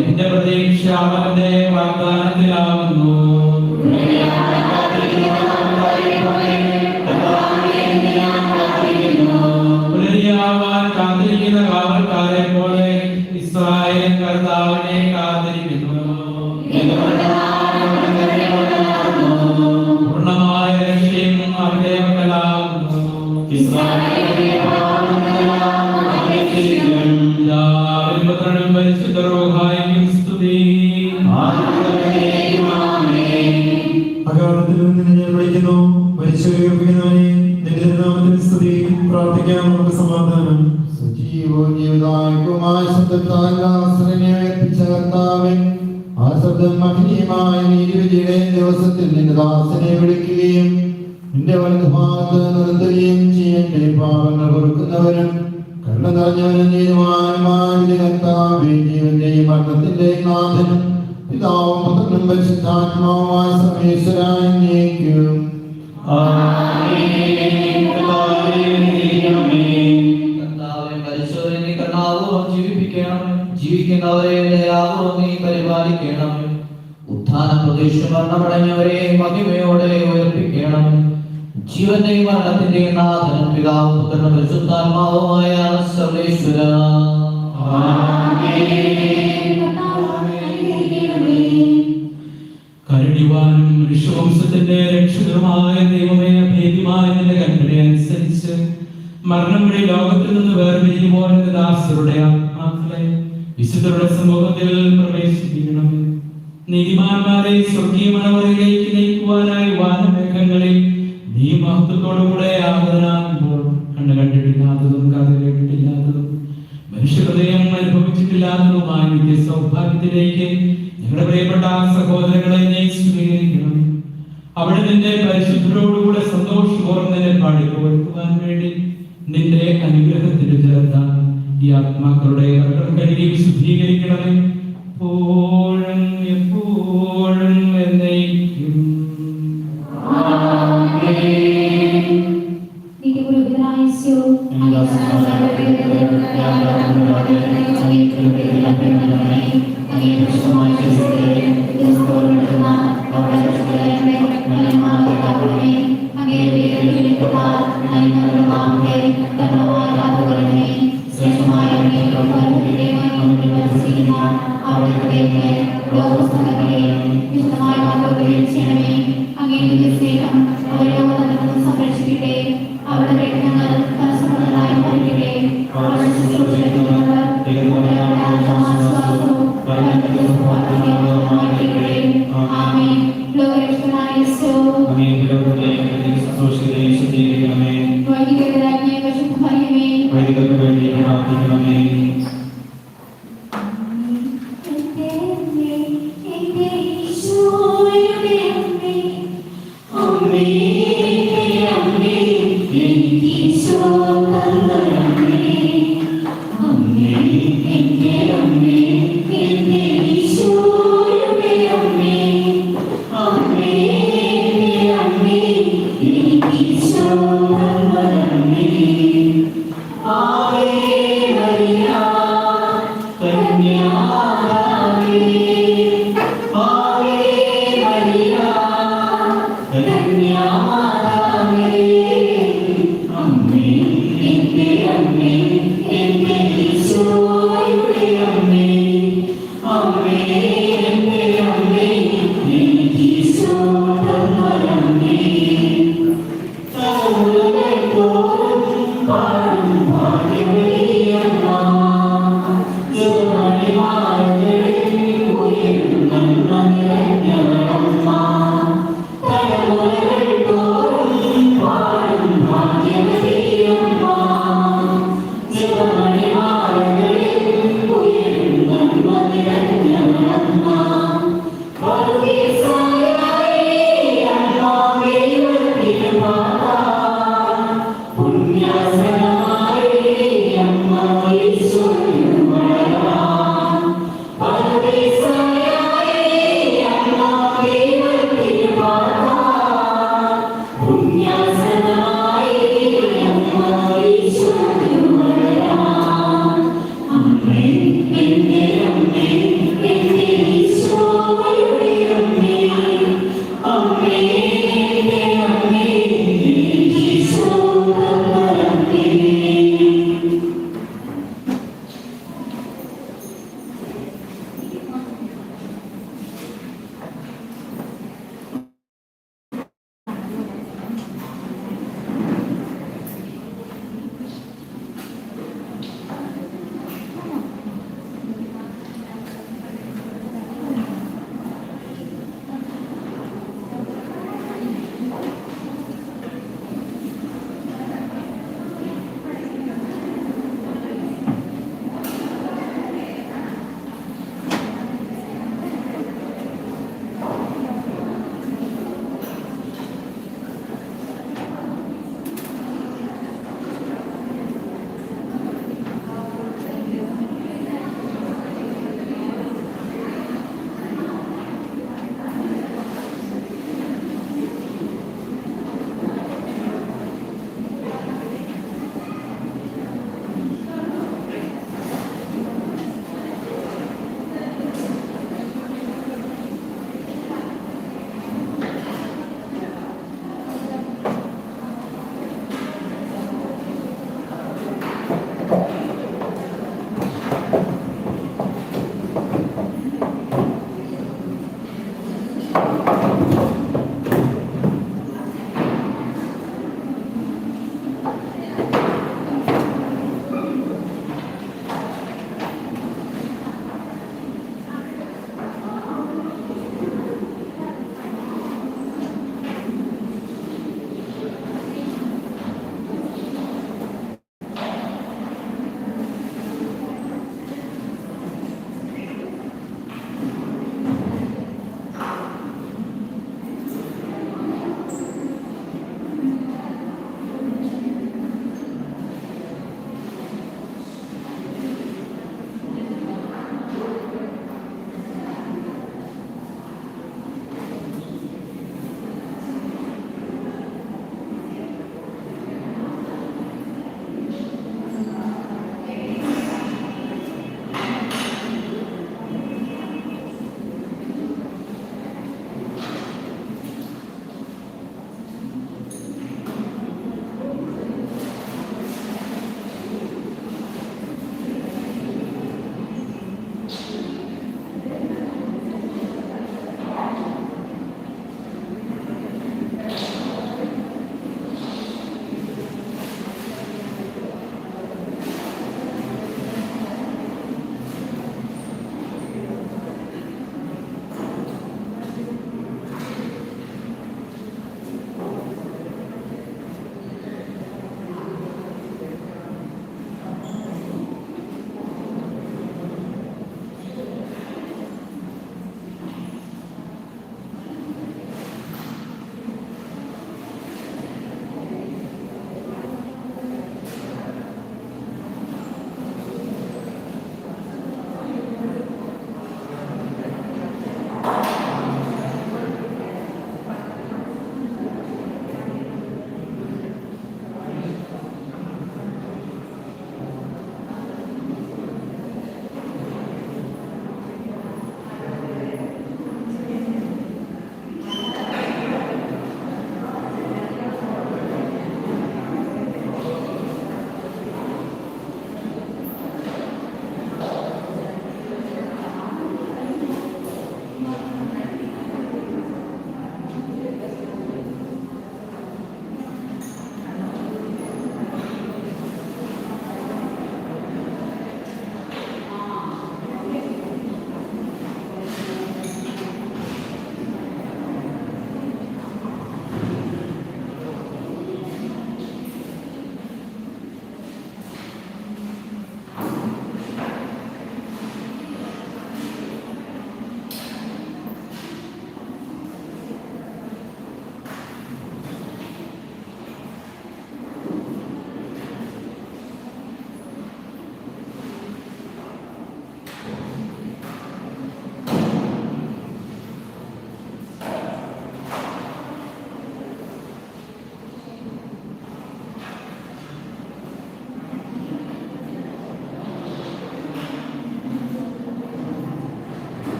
എന്റെ പ്രതീക്ഷ അവന്റെ വാഗ്ദാനത്തിലാകുന്നു. പുലരിയാവാൻ കാത്തിരിക്കുന്ന കാവൽക്കാരെ പോലെ ഇസ്രായേൽ കർത്താവിനെ കാത്തിരിക്കുന്നു. പൂർണ്ണമായ രക്ഷയും അവന്റെ മക്കളാകുന്നു. പിതാവിനും പുത്രനും പരിശുദ്ധ റൂഹായിക്കും സ്തുതി. അകാലത്തിൽ നിന്ന് ഞാൻ വിളിക്കുന്നു. മരിച്ചവരെ നിന്റെ നാമത്തിൽ സ്തുതി. പ്രാർത്ഥിക്കാം. നമുക്ക് സമാധാനം. സജീവവും ജീവദായകവുമായ ശബ്ദത്താൽ ദാസനെ ഉയർപ്പിച്ച കർത്താവേ, ആ ശബ്ദം മഹനീയമായ നീതിവിധിയുടെ ദിവസത്തിൽ നിന്റെ ദാസനെ വിളിക്കുകയും നിന്റെ വലതുഭാഗത്ത് നിർത്തുകയും ചെയ്യട്ടെ. പാപങ്ങൾ പൊറുക്കുന്നവനും കരുണ നിറഞ്ഞവനും നീതിമാനുമായ കർത്താവേ, ജീവന്റെയും മരണത്തിന്റെയും നാഥനും പിതാവും പുത്രനും പരിശുദ്ധാത്മാവുമായ സർവേശ്വരായ നീക്കും. കർത്താവേ, മരിച്ചവരെ നീ കരുണാപൂർവ്വം ജീവിപ്പിക്കണം. ജീവിക്കുന്നവരെ ദയാപൂർവ്വം നീ പരിപാലിക്കണം. ഉത്ഥാനം പ്രതീക്ഷ മരണമടഞ്ഞവരെ മഹിമയോടെ ഉയർപ്പിക്കണം. ജീവന്റെയും മരണത്തിന്റെയും നാഥനും പിതാവും പുത്രനും പരിശുദ്ധാത്മാവുമായ സർവേശ്വര കരുണിവാനും മനുഷ്യവംശത്തിന്റെ രക്ഷകരുമായ ദൈവമേ, അഭേദ്യമായ നിന്റെ കൽപ്പന അനുസരിച്ച് മരണം വഴി ലോകത്തിൽ നിന്ന് വേർപിരിഞ്ഞുപോയ ദാസരുടെ ആത്മാക്കളെ വിശുദ്ധരുടെ സമൂഹത്തിൽ പ്രവേശിപ്പിക്കണം. നീതിമാന്മാരെ സ്വർഗീയ മണവറയിലേക്ക് നയിക്കുവാനായി വാനമേഘങ്ങളിൽ നീ മഹത്വത്തോടുകൂടെ ആഗതനാകുമ്പോൾ കണ്ണു കണ്ടിട്ടില്ലാത്തതും കാത് കേട്ടിട്ടില്ലാത്തതും മനുഷ്യഹൃദയം അനുഭവിച്ചിട്ടില്ലാത്തതുമായ നിത്യ സൗഭാഗ്യത്തിലേക്ക് ഞങ്ങളുടെ പ്രിയപ്പെട്ട സഹോദരങ്ങളെ നീ സ്വീകരിക്കണം. അവിടെ നിന്റെ പരിശുദ്ധരോടുകൂടെ സന്തോഷപൂർവ്വം നിന്നെ പാടിപ്പുകഴ്ത്തുവാൻ വേണ്ടി നിന്റെ അനുഗ്രഹത്തിന് ചേർത്ത ഈ ആത്മാക്കളുടെ കഴുകി വിശുദ്ധീകരിക്കണമേ. എപ്പോഴും എപ്പോഴും എന്നേക്കും. അങ്ങേ